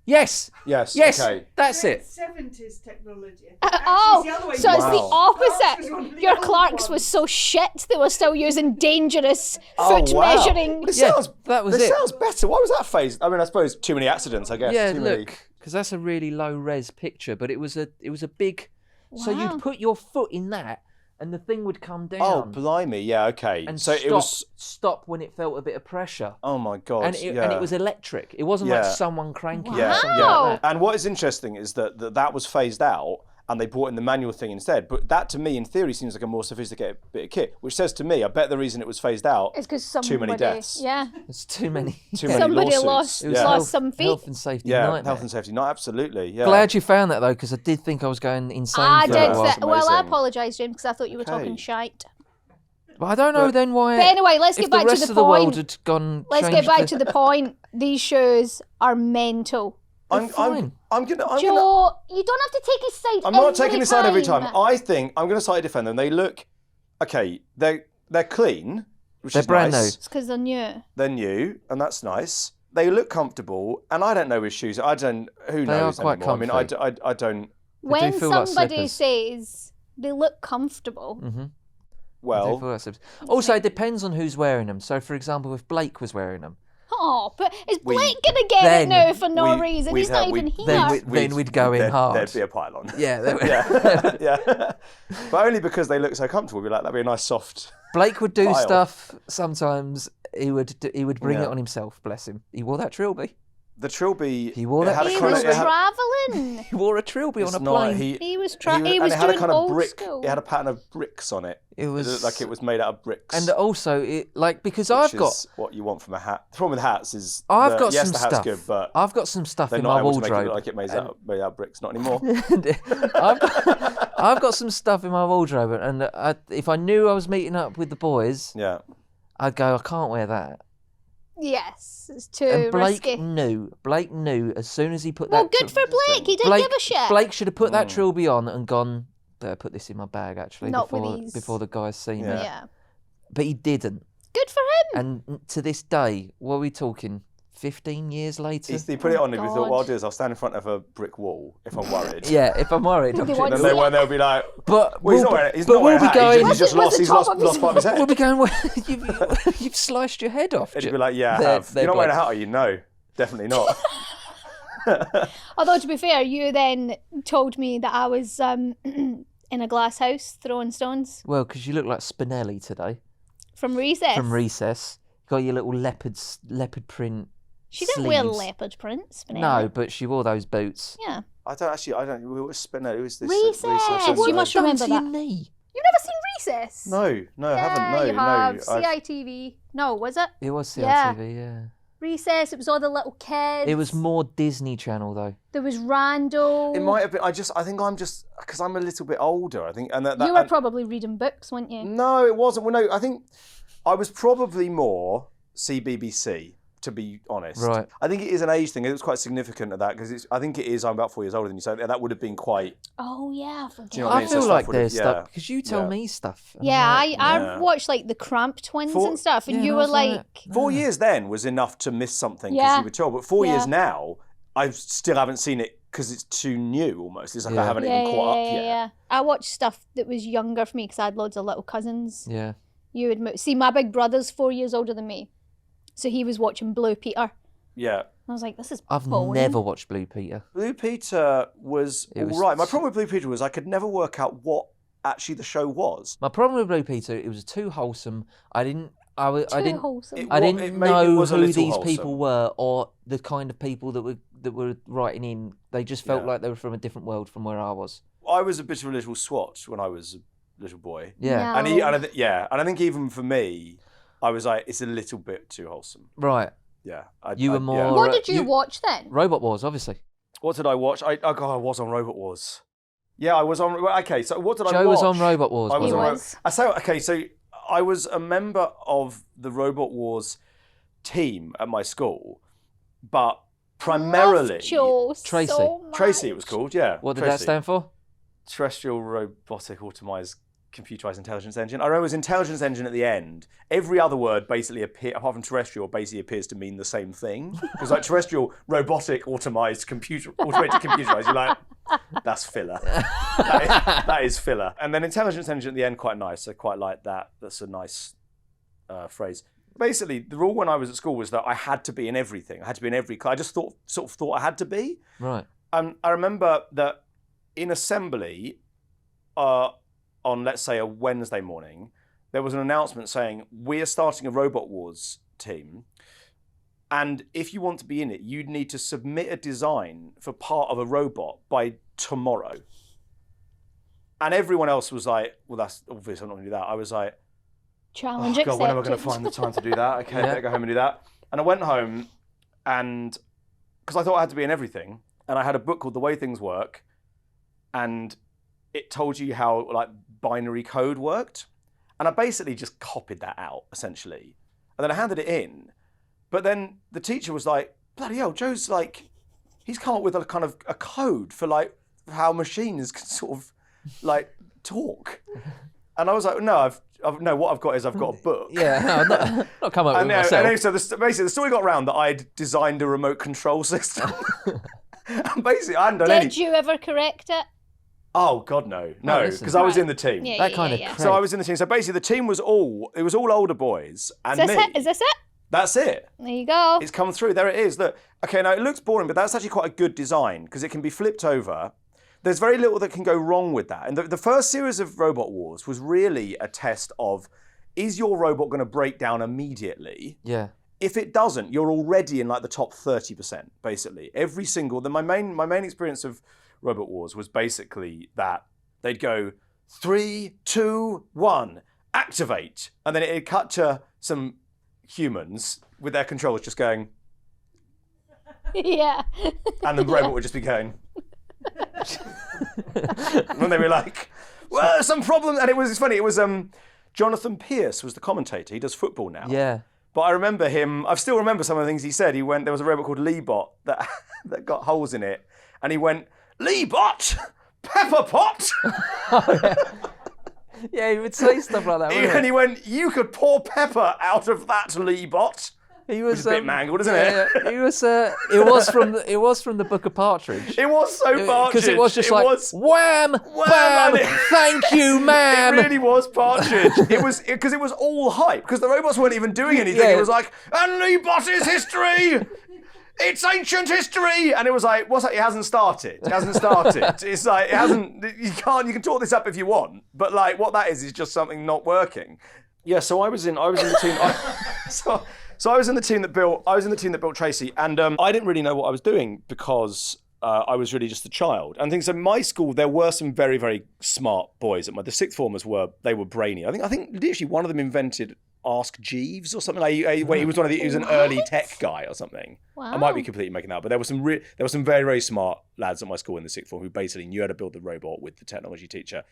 Yes. Yes. Yes. Okay. That's it. 70s technology. Oh, Actually, it's the other way so it's the around. Wow. Clark's was opposite. one of the Your old Clark's ones. was so shit they were still using dangerous Oh, foot wow. measuring. But it Yeah, sounds, that was it it. sounds better. Why was that phased? I mean, I suppose too many accidents. I guess. Yeah, too look, many. because that's a really low res picture, but it was a big. So Wow. you'd put your foot in that, and the thing would come down. Oh, blimey! Yeah. Okay. And so stop, it was. stop when it felt a bit of pressure. Oh my God. And yeah. and it was electric. It wasn't like Yeah. someone cranking Yeah, or something yeah. like that. And what is interesting is that was phased out and they brought in the manual thing instead. But that to me, in theory, seems like a more sophisticated bit of kit, which says to me, I bet the reason it was phased out It's because too somebody, many deaths. yeah, There's too many. Too many somebody lawsuits. lost It was yeah. lost some feet. Health and safety Yeah, nightmare. health and safety. No, absolutely. Yeah. Glad you found that though, because I did think I was going insane. I for did. a while. That's Well, I amazing. apologise, James, because I thought you were talking Okay. shite. But I don't know then why. But anyway, let's if get back the to rest the of the world point. had gone. Let's get changed back to the point. These shows are mental. I'm fine. gonna. Joe, you don't have to take his side. I'm not taking this side every time. I think I'm going to side defend them. They look okay. They're clean, which They're is brand nice. new. It's because they're new. They're new, and that's nice. They look comfortable, and I don't know his shoes. I don't. Who They knows are quite anymore? I mean, comfy. I don't. When feel like somebody slippers. says they look comfortable, Mm-hmm. Well, Also, it depends on who's wearing them. So, for example, if Blake was wearing them, oh, but is We- Blake gonna get then it now for no we- reason? we'd He's not have- even we'd- here. then we'd go in hard. There'd be a pylon. yeah, they were. yeah, yeah. But only because they look so comfortable. We'd be like, that'd be a nice soft. Blake would do Pile. stuff. Sometimes he would bring Yeah. it on himself. Bless him. He wore that trilby. The trilby. He wore it that had a He kind was of- it had- travelling. He wore a trilby it's on a not- plane. He was and he was it had a doing kind of old brick. school. It had a pattern of bricks on it. It was looked like it was made out of bricks. And also, it because which I've got is what you want from a hat. The problem with hats is I've got yes, some the hat's stuff. good, but I've got some stuff they're in not my able to make it wardrobe. look like it made out of bricks. Not anymore. I've got some stuff in my wardrobe, and if I knew I was meeting up with the boys, Yeah. I'd go, I can't wear that. Yes, it's too And Blake risky. knew. Blake knew as soon as he put Well, that. good for Blake. He didn't Blake, give a shit. Blake should have put that Mm. trilby on and gone. Better put this in my bag actually Not with before these. before the guys see me. Yeah. Yeah. But he didn't. Good for him. And to this day, what are we talking? 15 years later. He put it on and he God. thought, what I'll do is I'll stand in front of a brick wall if I'm worried. Yeah, if I'm worried. I'm They sure- want And to then they'll be like, But well, he's not wearing it. He's not wearing a hat. He's just What's lost. the top of his Lost part of his head. we'll be going. Well, you've sliced your head off. And he'd be like, yeah, I They're- have. they're You're not wearing a Blake. hat, are you? No, definitely not. Although to be fair, you then told me that I was in a glass house throwing stones Well, because you look like Spinelli today from recess. from Recess. Got your little leopard print. She didn't wear sleeves. leopard prints. No, but she wore those boots. Yeah. I don't. Who was Spinner? Who was this? Recess. Recess. You must remember Done to your that. knee. You've never seen Recess? No, I haven't. No, you no. have. I've- CITV. No, was it? It was Yeah. CITV, yeah. Recess. It was all the little kids. It was more Disney Channel though. There was Randall. It might have been. I think I'm just because I'm a little bit older. I think, and that. You were and- probably reading books, weren't you? No, it wasn't. Well, no, I think I was probably more CBBC, to be honest. Right. I think it is an age thing. It was quite significant at that because I think it is. I'm about 4 years older than you, so that would have been quite. Oh yeah, I forget. Do you know what I I mean? So feel stuff like would have- there's yeah. stuff because you tell Yeah. me stuff. and Yeah, I'm like, I Yeah. watched like the Cramp Twins For- and stuff, and Yeah, you and I were was like, like, 4 years then was enough to miss something because Yeah. you were told. But 4 Yeah. years now, I still haven't seen it because it's too new almost. It's like I Yeah. haven't yeah, even yeah, caught yeah, up yet. yeah. I watched stuff that was younger for me because I had loads of little cousins. yeah. You would see my big brother's 4 years older than me, so he was watching Blue Peter. Yeah. I was like, this is I've boring. never watched Blue Peter. Blue Peter was It was- all right. My problem with Blue Peter was I could never work out what actually the show was. My problem with Blue Peter, it was too wholesome. I didn't Too didn't wholesome. It- I Well, didn't it know was a who little these wholesome. people were or the kind of people that were writing in. They just felt Yeah. like they were from a different world from where I was. I was a bit of a little swat when I was a little boy. Yeah. No. And I think even for me, I was like, it's a little bit too wholesome. Right. Yeah. You were more- What did you watch then? Robot Wars, obviously. What did I watch? I was on Robot Wars. Yeah, I was on. Okay, so what did I watch? Joe was on Robot Wars. I was He on. was. I say okay. So I was a member of the Robot Wars team at my school, but primarily Loved Joe Tracy. so much. Tracy. It was called. Yeah. What did Tracy. that stand for? Terrestrial Robotic Automized Computerized Intelligence Engine. I remember it was Intelligence Engine at the end. Every other word basically apart from terrestrial, basically appears to mean the same thing. Because like terrestrial, robotic, automated computerized, you're like, that's filler. that is filler. And then Intelligence Engine at the end, quite nice. I quite like that. That's a nice phrase. Basically, the rule when I was at school was that I had to be in everything. I had to be in every class. I just sort of thought I had to be. Right. I remember that in assembly, on let's say a Wednesday morning, there was an announcement saying, we're starting a Robot Wars team. And if you want to be in it, you'd need to submit a design for part of a robot by tomorrow. And everyone else was like, well, that's obvious, I'm not going to do that. I was like, Challenge oh God, when am I accepted. going to find the time to do that? Okay, better go home and do that. And I went home, and because I thought I had to be in everything, and I had a book called The Way Things Work, and it told you how like binary code worked. And I basically just copied that out, essentially. And then I handed it in. But then the teacher was like, bloody hell, Joe's like, he's come up with a kind of a code for like how machines can sort of like talk. And I was like, no, what I've got is I've got a book. Yeah, no, I'm not come up with it myself. And so basically the story got around that I'd designed a remote control system. And basically I hadn't done any. Did you ever correct it? Oh God, no, listen. because I was in the team. Yeah, That yeah, kind of yeah. crap. So I was in the team. So basically the team was all older boys and Is this me. it? Is this it? That's it. There you go. It's come through. There it is. Look. Okay, now it looks boring, but that's actually quite a good design because it can be flipped over. There's very little that can go wrong with that. And the first series of Robot Wars was really a test of, is your robot going to break down immediately? Yeah. If it doesn't, you're already in like the top 30%, basically. Every single, my main experience of Robot Wars was basically that they'd go 3, 2, 1, activate. And then it'd cut to some humans with their controllers just going, Yeah. and the robot would just be going. And they were like, well, some problem. And it's funny, it was Jonathan Pierce was the commentator. He does football now. Yeah. But I remember him, I still remember some of the things he said. There was a robot called Leebot that got holes in it. And he went, Leebot, pepper pot. Yeah, he would say stuff like that. wouldn't And he went, you could pour pepper out of that, Leebot. He was Which is a bit mangled, isn't yeah, it? yeah. He was. It was from the Book of Partridge. It was so Partridge. Because it was just like wham, Wham, bam, and it- thank you, ma'am. It really was Partridge. It was because it was all hype. Because the robots weren't even doing anything. Yeah. It was like, and Leebot is history. It's ancient history. And it was like, what's that? It hasn't started. It hasn't started. It's like it hasn't. You can talk this up if you want, but like what that is just something not working. Yeah. So I was in the team. So I was in the team that built Tracy, and I didn't really know what I was doing because I was really just a child. And things. So my school, there were some very, very smart boys. The sixth formers were brainy. I think literally one of them invented Ask Jeeves or something. Like he was he was an early tech guy or something. Wow. I might be completely making that up, but there were some very, very smart lads at my school in the sixth form who basically knew how to build the robot with the technology teacher,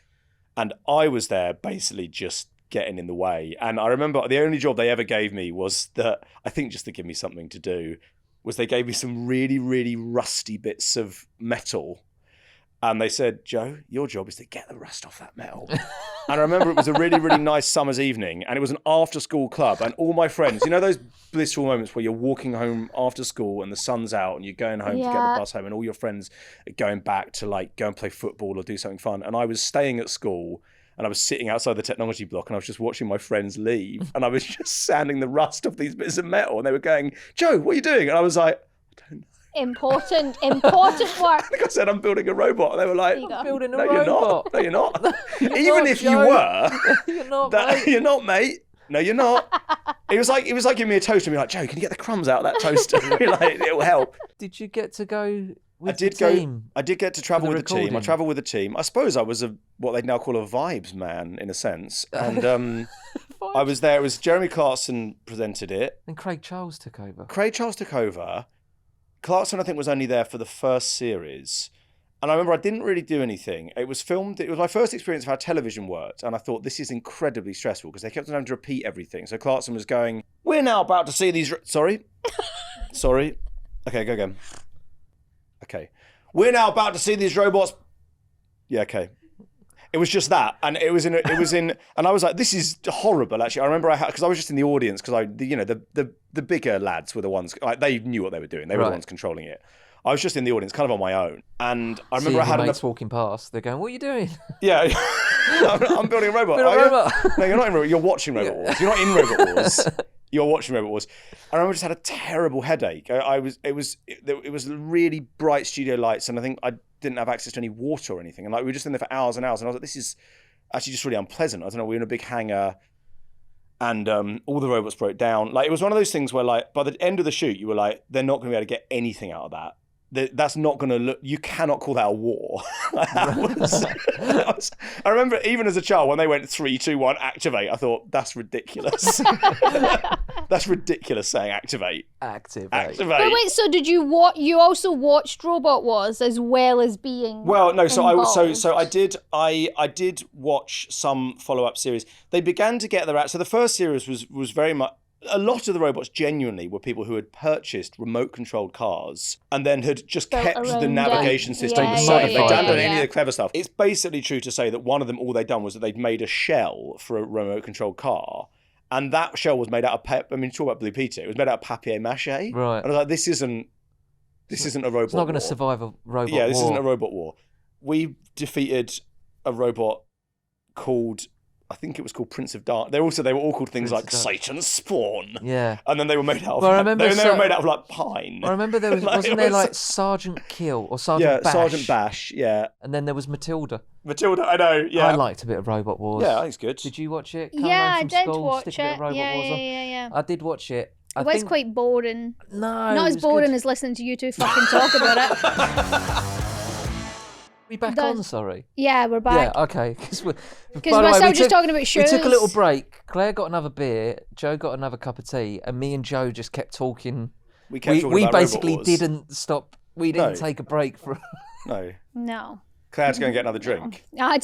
and I was there basically just getting in the way. And I remember the only job they ever gave me was that, I think just to give me something to do, was they gave me some really, really rusty bits of metal. And they said, Joe, your job is to get the rust off that metal. And I remember it was a really, really nice summer's evening, and it was an after-school club, and all my friends, you know those blissful moments where you're walking home after school and the sun's out and you're going home to get the bus home, and all your friends are going back to like go and play football or do something fun. And I was staying at school, and I was sitting outside the technology block, and I was just watching my friends leave, and I was just sanding the rust off these bits of metal, and they were going, Joe, what are you doing? And I was like, I don't know. Important work. I think I said, I'm building a robot. And they were like, There you go. Building a no, robot. you're not. No, you're not. Even not, if you Joe. were, You're not, mate. you're not, mate. No, you're not. It was like giving me a toaster and be like, Joe, can you get the crumbs out of that toaster? Like, it'll help. Did you get to go with I did the team? I did get to travel For with the the team. I recording? traveled with the team. I suppose I was what they'd now call a vibes man in a sense. And I was there. It was Jeremy Clarkson presented it. And Craig Charles took over. Craig Charles took over. Clarkson, I think, was only there for the first series. And I remember I didn't really do anything. It was my first experience of how television worked. And I thought, this is incredibly stressful because they kept on having to repeat everything. So Clarkson was going, we're now about to see these... Sorry? Okay, go again. Okay. We're now about to see these robots... Yeah, okay. It was just that, and it was in, and I was like, "This is horrible." Actually, I remember because I was just in the audience because the bigger lads were the ones like they knew what they were doing. They were the ones controlling it. I was just in the audience, kind of on my own, and I remember I had mates walking past. They're going, "What are you doing?" Yeah, I'm building a robot. No, you're not in Robot. You're watching Robot Wars. You're not in Robot Wars. You're watching Robot Wars. And I remember I just had a terrible headache. It was really bright studio lights, and I think I didn't have access to any water or anything. And like we were just in there for hours and hours, and I was like, this is actually just really unpleasant. I don't know, we were in a big hangar, and all the robots broke down. Like it was one of those things where like by the end of the shoot, you were like, they're not going to be able to get anything out of that. That's not going to look. You cannot call that a war. I remember even as a child when they went 3, 2, 1, activate. I thought that's ridiculous. That's ridiculous saying activate. But wait, so did you You also watched Robot Wars as well as being? Well, no. Involved. So I did. I did watch some follow-up series. They began to get their out. So the first series was very much. A lot of the robots genuinely were people who had purchased remote-controlled cars and then had just kept the navigation system the same. They hadn't done any of the clever stuff. It's basically true to say that one of them, all they'd done was that they'd made a shell for a remote-controlled car, and that shell was made out of talk about Blue Peter. It was made out of papier-mâché. Right. And I was like, this isn't a robot. It's not going to survive a robot war. Yeah, this isn't a robot war. We defeated a robot called... I think it was called Prince of Dark. They were all called things like Satan's Spawn. Yeah. And then they were made out of. Well, I remember they were made out of like pine. I remember there was wasn't there like Sergeant Kill or Sergeant Bash? Sergeant Bash. Yeah. And then there was Matilda. I know. Yeah. I liked a bit of Robot Wars. Yeah, I think it's good. Did you watch it? I did watch it. Yeah. I did watch it. It was quite boring. No, not as boring as listening to you two fucking talk about it. We back on, sorry. Yeah, we're back. Yeah, okay. Because we're still just talking about shoes. We took a little break. Claire got another beer. Joe got another cup of tea, and me and Joe just kept talking. We basically didn't stop. We didn't take a break for. No. Claire had to go and get another drink. I'm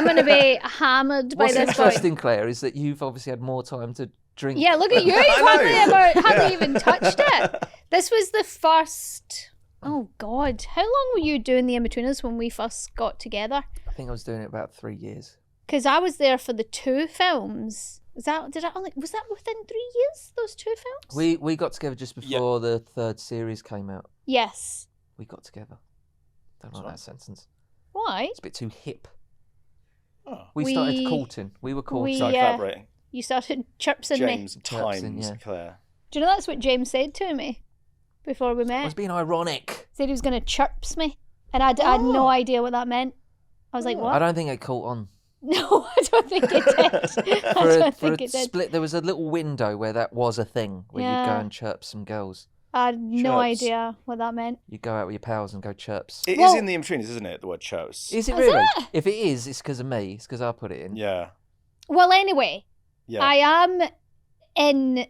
going to be hammered by this point. What's interesting, Claire, is that you've obviously had more time to drink. Yeah, look at you. You hardly even touched it. This was the first. Oh, God. How long were you doing the Inbetweeners when we first got together? I think I was doing it about 3 years. Because I was there for the 2 films. Was that within 3 years, those 2 films? We got together just before the 3rd series came out. Yes. We got together. Don't like that sentence. Why? It's a bit too hip. Oh. We started courting. We were courting. Started collaborating. You started chirpsing me. James times Claire. Do you know that's what James said to me before we met? I was being ironic. Said he was going to chirps me. And I had no idea what that meant. I was like, what? I don't think it caught on. No, I don't think it did. Split, there was a little window where that was a thing, where you'd go and chirp some girls. I had no idea what that meant. You go out with your pals and go chirps. It is in the Inbetweeners, isn't it? The word chirps. Is it really? If it is, it's because of me. It's because I put it in. Yeah. Well, anyway, I am in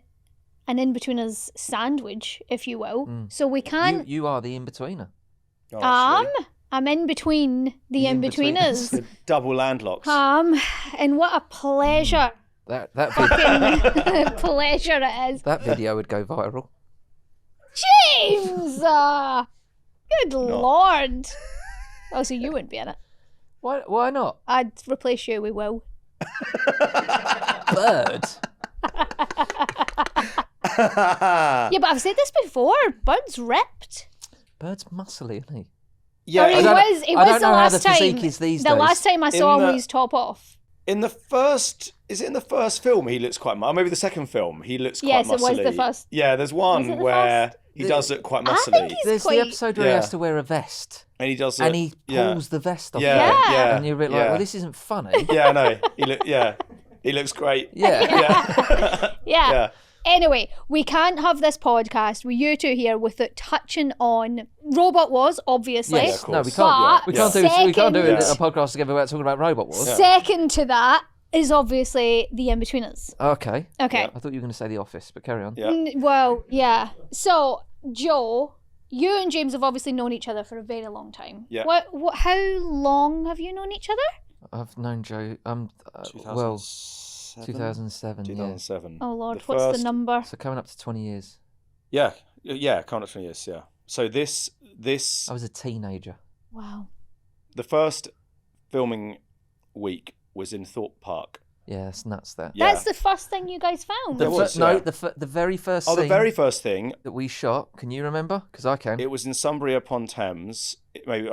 an Inbetweeners sandwich, if you will. So we can't. You are the Inbetweener. I'm in between the Inbetweeners. The double landlocks. And what a pleasure. That fucking pleasure it is. That video would go viral. James! Good Lord. Oh, so you wouldn't be in it. Why not? I'd replace you with Will. Bird? Yeah, but I've said this before. Bird's ripped. Bird's muscly, isn't he? Yeah, he was the last time. How the physique is these days. The last time I saw him with his top off. In the first, is it in the first film he looks quite, maybe the second film he looks quite muscly. Yes, it was the first. Yeah, there's one where he does look quite muscly. There's the episode where he has to wear a vest. And he does it. And he pulls the vest off. Yeah. And you're a bit like, well, this isn't funny. Yeah, I know. He looks great. Yeah. Anyway, we can't have this podcast with you two here without touching on Robot Wars, obviously. Yes, no, we can't. We can't do a podcast together without talking about Robot Wars. Second to that is obviously the Inbetweeners. Okay. Yeah. I thought you were going to say The Office, but carry on. Yeah. Well, yeah. So, Joe, You and James have obviously known each other for a very long time. Yeah. How long have you known each other? I've known Joe. 2007. 2007. Oh Lord, The what's first- the number? Yeah. So coming up to 20 years. Yeah, coming up 20 years. Yeah. So this I was a teenager. Wow. the first filming week was in Thorpe Park. Yeah, it's nuts. That. Yeah. That's the first thing you guys found. It was, No, yeah. the very first. Oh, the scene very first thing. that we shot. Can you remember? Because I can. It was in Sunbury upon Thames. Maybe,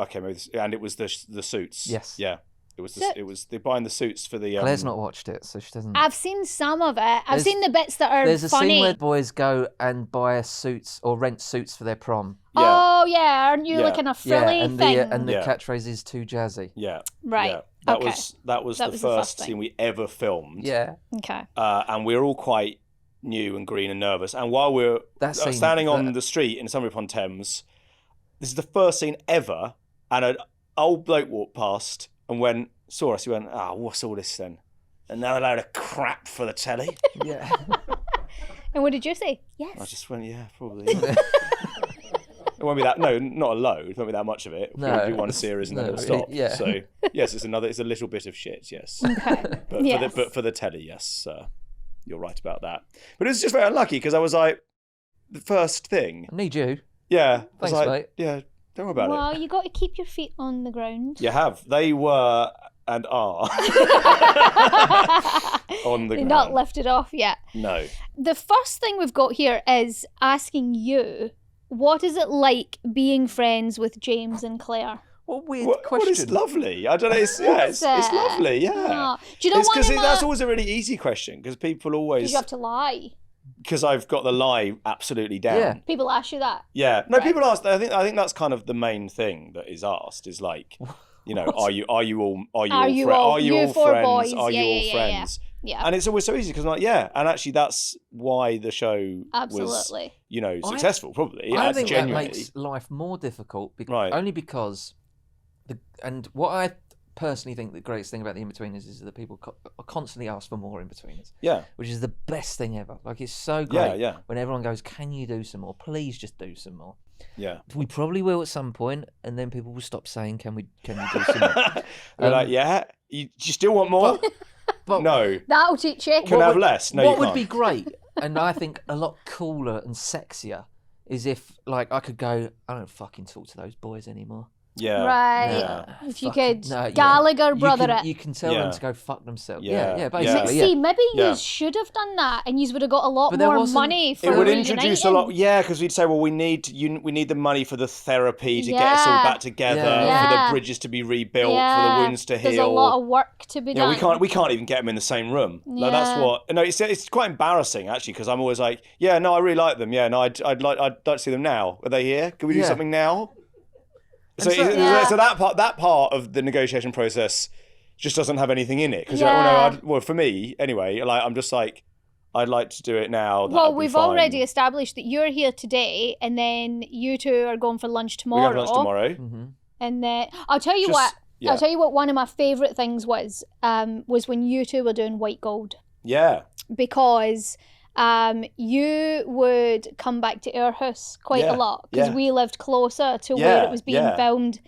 and it was the suits. Yes. Yeah. It was. So- It was. They're buying the suits for the. Claire's not watched it, so she doesn't. I've seen some of it. I've There's- seen the bits that are There's a funny. scene where boys go and buy suits or rent suits for their prom. Yeah. Oh yeah, aren't you Yeah. like in a frilly and thing? the Yeah. catchphrase is too jazzy. Yeah. Right. Yeah. That Okay. was That the was the first first thing. scene we ever filmed. Yeah. Okay. And we were all quite new and green and nervous. And while we were That scene, standing on that- the street in Sunbury upon Thames, this is the first scene ever. And an old bloke walked past and saw us. He went, what's all this then? Another load of crap for the telly. Yeah. And what did you say? Yes. I just went, yeah, probably. It won't be that. No, not a load. It won't be that much of it. No, It'll be one series and then no, it'll stop. yeah. So yes, it's a little bit of shit. Yes, Okay. but Yes. for the telly, yes, you're right about that. But it's just very unlucky because I was like, the first thing. I need you. Yeah, I was Thanks, like, mate. yeah, don't worry about it. Well, you got to keep your feet on the ground. You have. They were and are on the They're ground. not lifted off yet. No. The first thing we've got here is asking you, what is it like being friends with James and Claire? What weird What question. is lovely? I don't know. It's lovely. Yeah. Oh. Do you know It's one because of my... that's always a really easy question because people Because always you have to lie. because I've got the lie absolutely down. Yeah. People ask you that. Yeah. No, Right. people ask. I think that's kind of the main thing that is asked is like, you know, are you all you friends? all- Are you you all four friends? boys? Are Yeah, you all yeah, yeah, friends? Yeah. And it's always so easy because I'm like, yeah, and actually that's why the show was, Absolutely. you know, successful. Probably. I That's think genuinely. that makes life more difficult. Right. Only because, and what I personally think the greatest thing about the Inbetweeners is that people constantly ask for more Inbetweeners. Yeah. Which is the best thing ever. Like it's so Yeah, great yeah. when everyone goes, "Can you do some more? Please just do some more." Yeah. We probably will at some point, and then people will stop saying, "Can you do some more?" We're like, yeah. You still want more? But No. That'll teach you. Can I have less? No, what you would can't. be great, and I think a lot cooler and sexier, is if like I could go, I don't fucking talk to those boys anymore. Yeah. Right. Yeah. If you Fucking- could no, yeah. Gallagher brother you it. can, You can tell Yeah. them to go fuck themselves. Yeah. Yeah, Yeah. basically. See, maybe Yeah. you should have done that, and you would have got a lot But there more wasn't- money for It would reuniting. introduce a lot, because we'd say, well, we need the money for the therapy to get us all Yeah. back together, Yeah. for Yeah. the bridges to be rebuilt, for Yeah. the wounds to heal. There's a lot of work to be Yeah, done. we can't even get them in the same room. Like, that's Yeah. what. No, it's quite embarrassing actually because I'm always like, yeah, no, I really like them. Yeah, no, I'd like to see them now. Are they here? Can we do Yeah. something now? So, And so- Yeah. so that part of the negotiation process just doesn't have anything in it because Yeah. well, for me anyway, like I'm just like, I'd like to do it now. Well, That'd be we've fine. already established that you're here today, and then you two are going for lunch We tomorrow. have lunch tomorrow. Mm-hmm. And then I'll tell you Just- what. yeah. I'll tell you what. One of my favourite things was when you two were doing white gold, Yeah. because you would come back to our house quite Yeah, a lot because yeah. we lived closer to Yeah, where it was being yeah. filmed.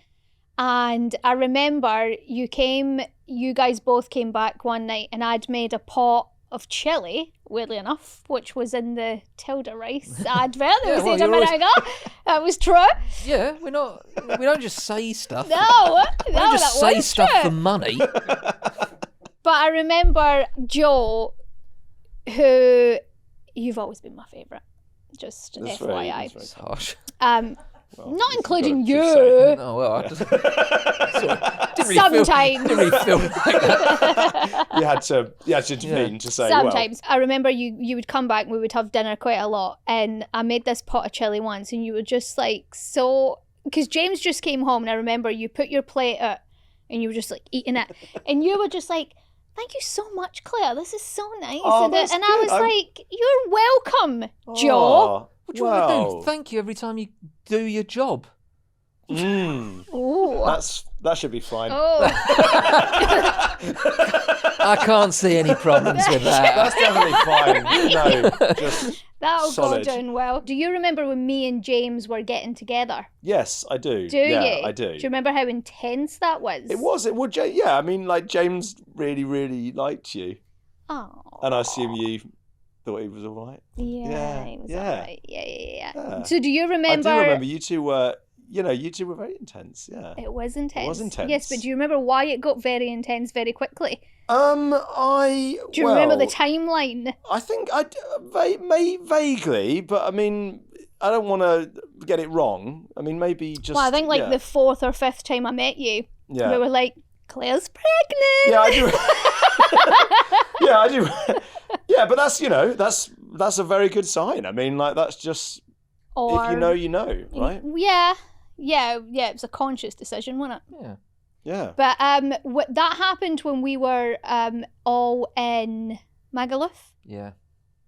And I remember you guys both came back one night, and I'd made a pot of chili, weirdly enough, which was in the Tilda rice advert that Yeah, we well, said a you're minute always- ago. That was true. Yeah, we don't just say stuff. No, We don't just that say was stuff true. for money. But I remember Joe, who you've always been my favourite. Just That's FYI. very- It's harsh. Not including gotta just you. Oh well, I just didn't really Sometimes. didn't really feel like that. You had to mean to say Sometimes. I remember you would come back and we would have dinner quite a lot, and I made this pot of chili once, and you were just like so, because James just came home, and I remember you put your plate out and you were just like eating it, and you were just like, thank you so much, Claire, this is so nice. Oh, and that's I good. was like, you're welcome, Joe. Oh, What do you want to well. do? Thank you every time you do your job. Ooh. That should be fine. Oh, I can't see any problems with that. That's definitely fine. No, just that'll solid. go down well. Do you remember when me and James were getting together? Yes, I do. Do yeah, you? I do. Do you remember how intense that was? It was. It would. Yeah, I mean, like James really, really liked you, Oh. and I assume you thought he was all right. Yeah, he was yeah. alright. Yeah. Yeah. So do you remember? I do remember you two were. You two were very intense. Yeah. It was intense. It was intense. Yes, but do you remember why it got very intense very quickly? Do Do you remember the timeline? I think vaguely, but I mean, I don't want to get it wrong. I mean, maybe just. Well, I think like the fourth or fifth time I met you, Yeah. we were like, Claire's pregnant. Yeah, I do. Yeah, I do. Yeah, but that's that's a very good sign. I mean, like that's just Or if you know, right? Yeah. It was a conscious decision, wasn't it? Yeah. Yeah. But that happened when we were all in Magaluf. Yeah.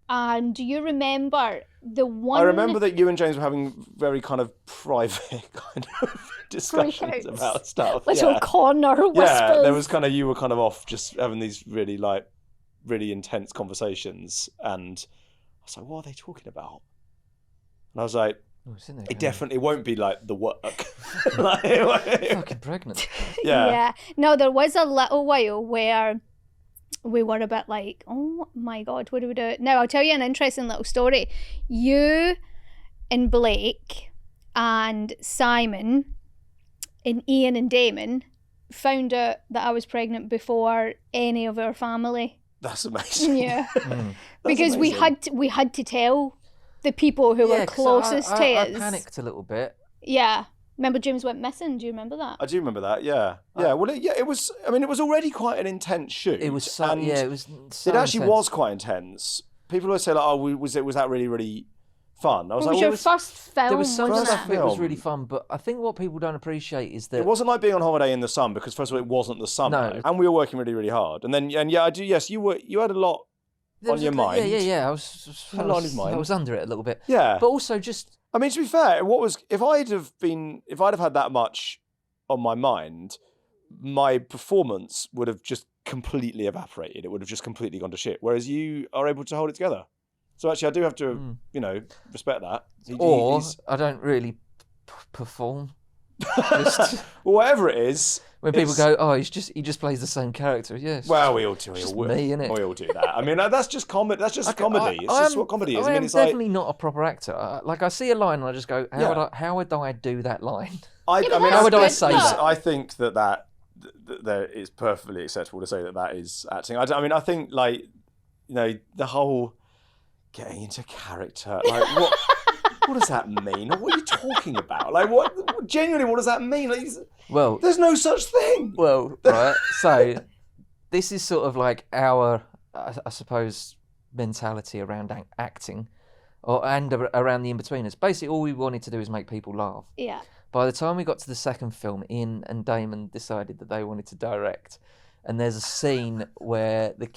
And do you remember the one? I remember that you and James were having very kind of private kind of discussions Freakouts. about stuff. Little yeah. corner whispers. Yeah, there was you were kind of off just having these really intense conversations, and I was like, what are they talking about? And I was like, Oh, it's in there. it definitely won't be like the work. Fucking pregnant. Yeah. No, there was a little while where we were a bit like, oh my God, what do we do? Now, I'll tell you an interesting little story. You and Blake and Simon and Ian and Damon found out that I was pregnant before any of our family. That's amazing. Yeah. Mm. Because amazing. we had to tell the people who were 'cause closest to I us. panicked a little bit. Yeah. Remember James went missing? Do you remember that? I do remember that. Yeah. Yeah. Well, it was. I mean, it was already quite an intense shoot. It was so. and Yeah, it was. So It actually intense. was quite intense. People always say like, "Oh, was that really, really fun?" I was It like, was well, your first film. There was some First stuff that was film. really fun, but I think what people don't appreciate is that it wasn't like being on holiday in the sun because first of all, it wasn't the summer, No. and we were working really, really hard. And then, and yeah, I do. Yes, you had a lot there on was your a- mind. Yeah. A lot on his mind. I was under it a little bit. Yeah. But also just I mean, to be fair, if I'd have had that much on my mind, my performance would have just completely evaporated. It would have just completely gone to shit. Whereas you are able to hold it together. So actually, I do have to, respect that. or I don't really perform. Just Well, whatever it is. when people it's- go, oh, he just plays the same character. Yes. Well, we all do. Just We me, innit? all do that. I mean, that's just comedy. That's just comedy. It's just what comedy is. I I am mean, it's like definitely not a proper actor. Like I see a line and I just go, how would I do that line? I but mean, how would I think- say that? I think that is perfectly acceptable to say that is acting. I mean, I think the whole getting into character, like what. What does that mean? What are you talking about? Like, what? Genuinely, what does that mean? Like, Well, there's no such thing. Well, right. So this is sort of like our, I suppose, mentality around acting, and around the Inbetweeners. Basically, all we wanted to do is make people laugh. Yeah. By the time we got to the second film, Ian and Damon decided that they wanted to direct, and there's a scene where the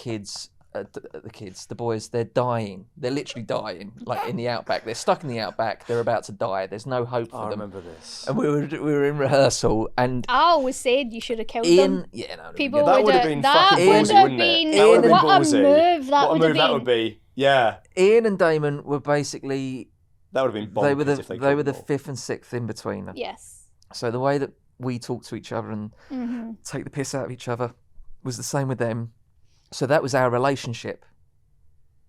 boys, they're dying. They're literally dying, like in the outback. They're stuck in the outback. They're about to die. There's no hope for I them. remember this. And we were in rehearsal, and I always said you should have killed Ian, them. yeah, no, People That would have have been that fucking would ballsy, have wouldn't it? been That would have been what ballsy. a move that What a would move have that been. would be. Yeah, Ian and Damon were basically that would have been bonkers if they were the couldn't. fifth and sixth in betweener. Yes. So the way that we talk to each other and Mm-hmm. take the piss out of each other was the same with them. So that was our relationship.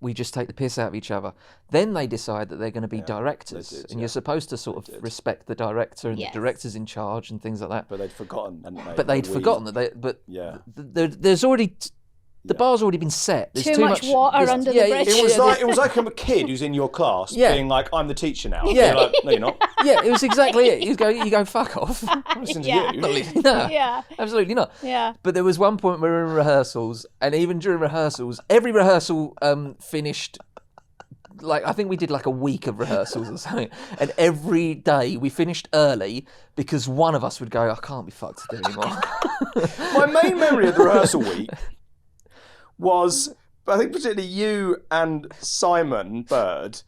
We just take the piss out of each other. Then they decide that they're going to be directors, they did, and yeah. you're supposed to sort of respect the director, and Yes. the director's in charge and things like that. But they'd forgotten, hadn't they? But they'd We- forgotten that they. But Yeah. there's already. The bar's already been set. There's Too much water there's- under the bridge. It was like a kid who's in your class Yeah. being like, "I'm the teacher now." Yeah. You're like, no, you're not. Yeah, it was exactly it. You go fuck off. I'm listening Yeah. to you. No, Yeah. absolutely not. Yeah. But there was one point we were in rehearsals, and even during rehearsals, every rehearsal finished. Like, I think we did like a week of rehearsals or something, and every day we finished early because one of us would go, I can't be fucked to do anymore. My main memory of the rehearsal week was, I think, particularly you and Simon Bird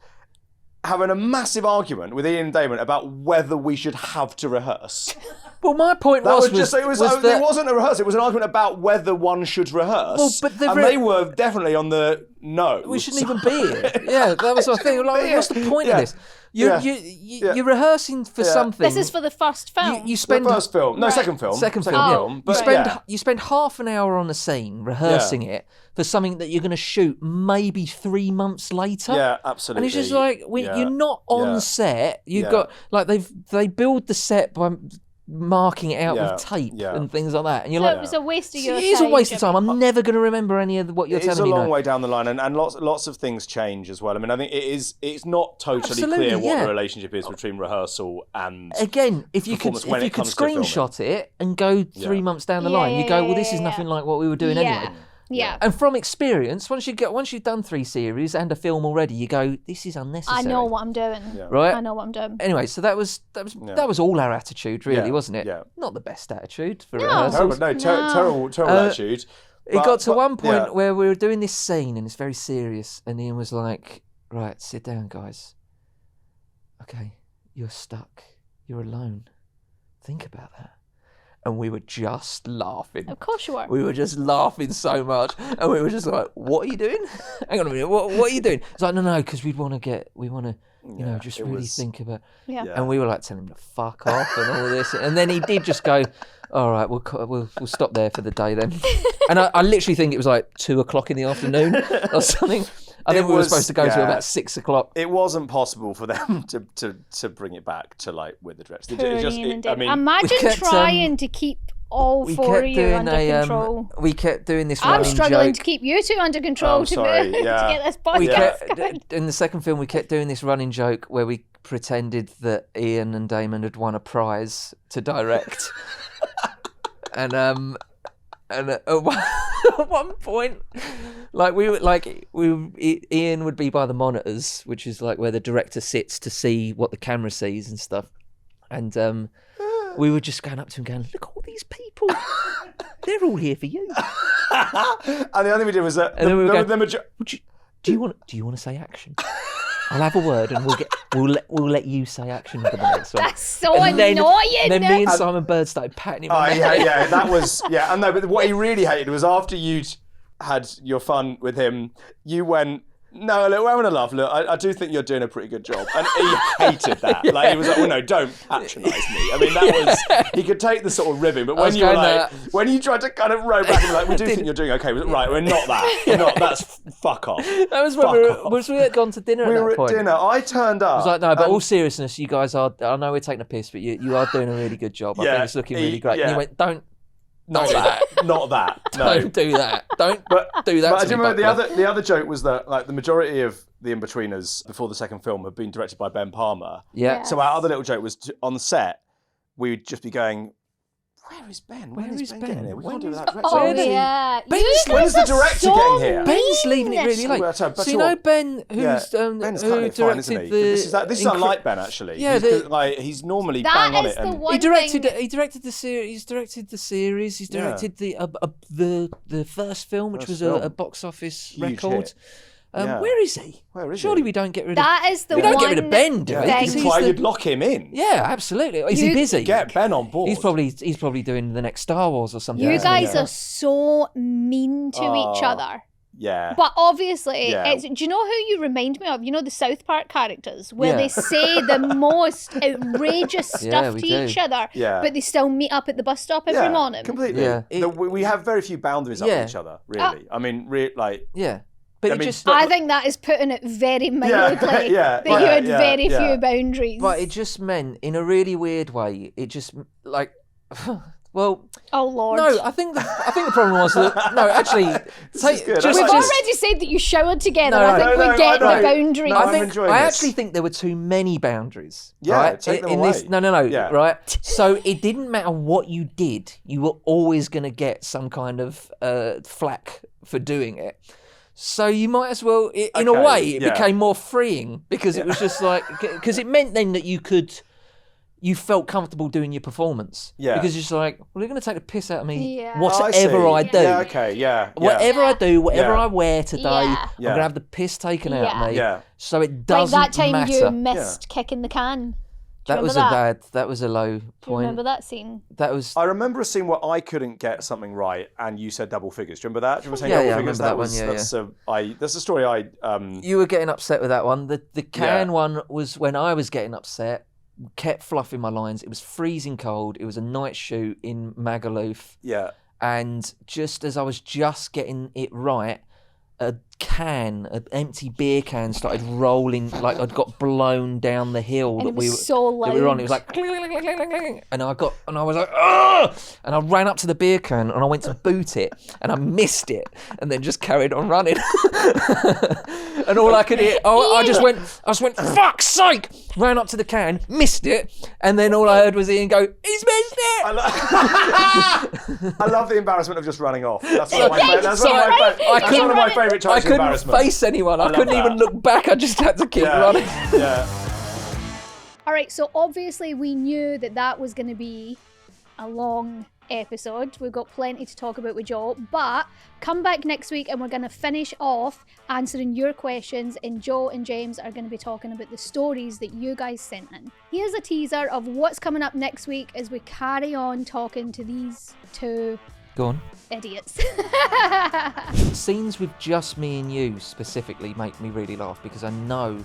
having a massive argument with Ian and Damon about whether we should have to rehearse. Well, my point That was it wasn't a rehearsal. It was an argument about whether one should rehearse. Well, but they were definitely on the no. we shouldn't even be here. Yeah, that was the thing. Like, what's the point of this? You're rehearsing for something. This is for the first film. You spend the first film, no, Right. second film, Second film. film. But You spend half an hour on a scene rehearsing it for something that you're going to shoot maybe 3 months later. Yeah, absolutely. And it's just like you're not on set. You've got like they build the set by marking it out with tape and things like that, and you're so like, it was a waste of your time. it is a waste of time. I'm never going to remember any of what you're telling me. It's a long way down the line, and lots of things change as well. I mean, I think it's not totally clear what the relationship is between rehearsal and again. If you could screenshot it and go 3 months down the line, you go, well, this is nothing like what we were doing anyway. Yeah. And from experience, once you've done 3 series and a film already, you go, this is unnecessary. I know what I'm doing. Right? I know what I'm doing. Anyway, so that was all our attitude, really, wasn't it? Yeah. Not the best attitude for rehearsals. Terrible attitude. It got to one point where we were doing this scene and it's very serious, and Ian was like, right, sit down, guys. Okay, you're stuck. You're alone. Think about that. And we were just laughing. Of course you were. We were just laughing so much, and we were just like, "What are you doing? Hang on a minute, what are you doing?" It's like, no, because we want to, just really think about. Yeah. And we were like telling him to fuck off and all this, and then he did just go, "All right, we'll stop there for the day then." And I literally think it was like 2:00 in the afternoon or something. I think we were supposed to go to about 6:00. It wasn't possible for them to bring it back to like with the director. Imagine trying to keep all 4 of you under control. We kept doing this. I'm struggling to keep you 2 under control to get this podcast going. In the second film, we kept doing this running joke where we pretended that Ian and Damon had won a prize to direct, and at one point, Ian would be by the monitors, which is like where the director sits to see what the camera sees and stuff. And we were just going up to him going, "Look at all these people. They're all here for you." And the other thing we did was that do you want to say action? I'll have a word and we'll let you say action for the next one. That's so annoying. Then me and Simon Bird started patting him on the head. That was and no, but what he really hated was after you'd had your fun with him, you went, "No, look, we're having a laugh. Look, I do think you're doing a pretty good job." And he hated that. Like, he was like, "Well, no, don't patronise me." I mean, that was, he could take the sort of ribbing, but when you were like, when you tried to kind of row back and be like, "We do think you're doing okay." Right, we're not that. We're not, that's fuck off. That was when we had gone to dinner we at that were point. at dinner. I turned up. I was like, "No, but all seriousness, you guys are, I know we're taking a piss, but you are doing a really good job. I think it's looking really great." And you went, Not that. No. Don't do that. Don't do that. But I do remember the other joke was that like the majority of the Inbetweeners before the second film had been directed by Ben Palmer. Yeah. So our other little joke was on the set, we would just be going, "Where is Ben? Where is Ben getting here? We can't do that director." Oh, yeah. When's the director getting here? Ben's leaving it really late. So you know Ben, who's Ben's who directed fine, isn't he? This is unlike Ben actually. Yeah, he's normally bang on it. And he directed the series. He's directed the series. He's directed the first film, which was a box office Huge record. hit. Where is he? Surely we don't get rid of. That is the we don't get rid of Ben, do we? That's why you'd lock him in. Yeah, absolutely. Is he busy? Get Ben on board. He's probably doing the next Star Wars or something. You guys are so mean to each other. Yeah. But obviously, do you know who you remind me of? You know the South Park characters where they say the most outrageous stuff to each other, but they still meet up at the bus stop every morning. Completely. Yeah. We have very few boundaries up with each other, really. I mean, Yeah. But I think that is putting it very mildly. That you had very few boundaries. But it just meant, in a really weird way, it just like, well. Oh Lord. No, I think the problem was that actually, we've already said that you showered together. I think we get the boundaries. I actually think there were too many boundaries. Yeah, right? take them away. Right. So it didn't matter what you did; you were always going to get some kind of flack for doing it. So you might as well, in a way, it became more freeing because it was just like, because it meant then that you could you felt comfortable doing your performance. Yeah. Because you're just like, well, you're going to take the piss out of me. Yeah. Whatever I do. Yeah, okay, yeah. Whatever I do, whatever Yeah. I wear today, Yeah. I'm going to have the piss taken out of me. Yeah. So it Like doesn't that time matter. you missed kicking the can. Do you That was remember that was a low Do you point. remember that scene? That was I remember a scene where I couldn't get something right, and you said double figures. Do you remember that? Do you remember saying Yeah, double yeah, I figures? remember that one, yeah, That's a story I. you were getting upset with that one. The can one was when I was getting upset. Kept fluffing my lines. It was freezing cold. It was a night shoot in Magaluf. Yeah. And just as I was just getting it right, an empty beer can started rolling, like I'd got blown down the hill And that it was we were so loud. that we were on. It was like cling, cling, cling, cling, cling, cling. And I was like, ugh! And I ran up to the beer can and I went to boot it and I missed it and then just carried on running. And all I could hear, I just went, fuck's sake! Ran up to the can, missed it, and then all I heard was Ian go, he's missed it! I love the embarrassment of just running off. That's one of my favourite. That's one of my favourite types I of couldn't embarrassment. face anyone. I couldn't love even that. look back. I just had to keep running. Yeah. All right, so obviously we knew that was going to be a long episode. We've got plenty to talk about with Joe, but come back next week and we're going to finish off answering your questions, and Joe and James are going to be talking about the stories that you guys sent in. Here's a teaser of what's coming up next week as we carry on talking to these two Go on. idiots. Scenes with just me and you specifically make me really laugh because I know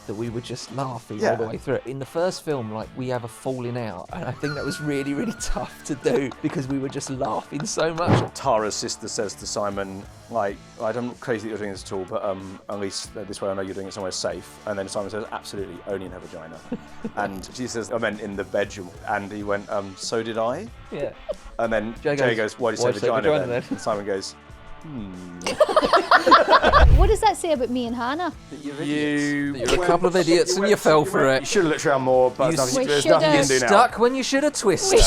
that we were just laughing all the way through it. In the first film, like, we have a falling out, and I think that was really, really tough to do because we were just laughing so much. Tara's sister says to Simon, like, I'm not crazy that you're doing this at all, but at least this way I know you're doing it somewhere safe. And then Simon says, absolutely, only in her vagina. And she says, I meant in the bedroom. And he went, so did I? Yeah. And then Jay Jay goes, why do you say vagina then? And Simon goes, What does that say about me and Hannah? You're a couple of idiots and you fell for You it. should have looked around more, but You there's We nothing you can do now. Stuck when you should have twisted.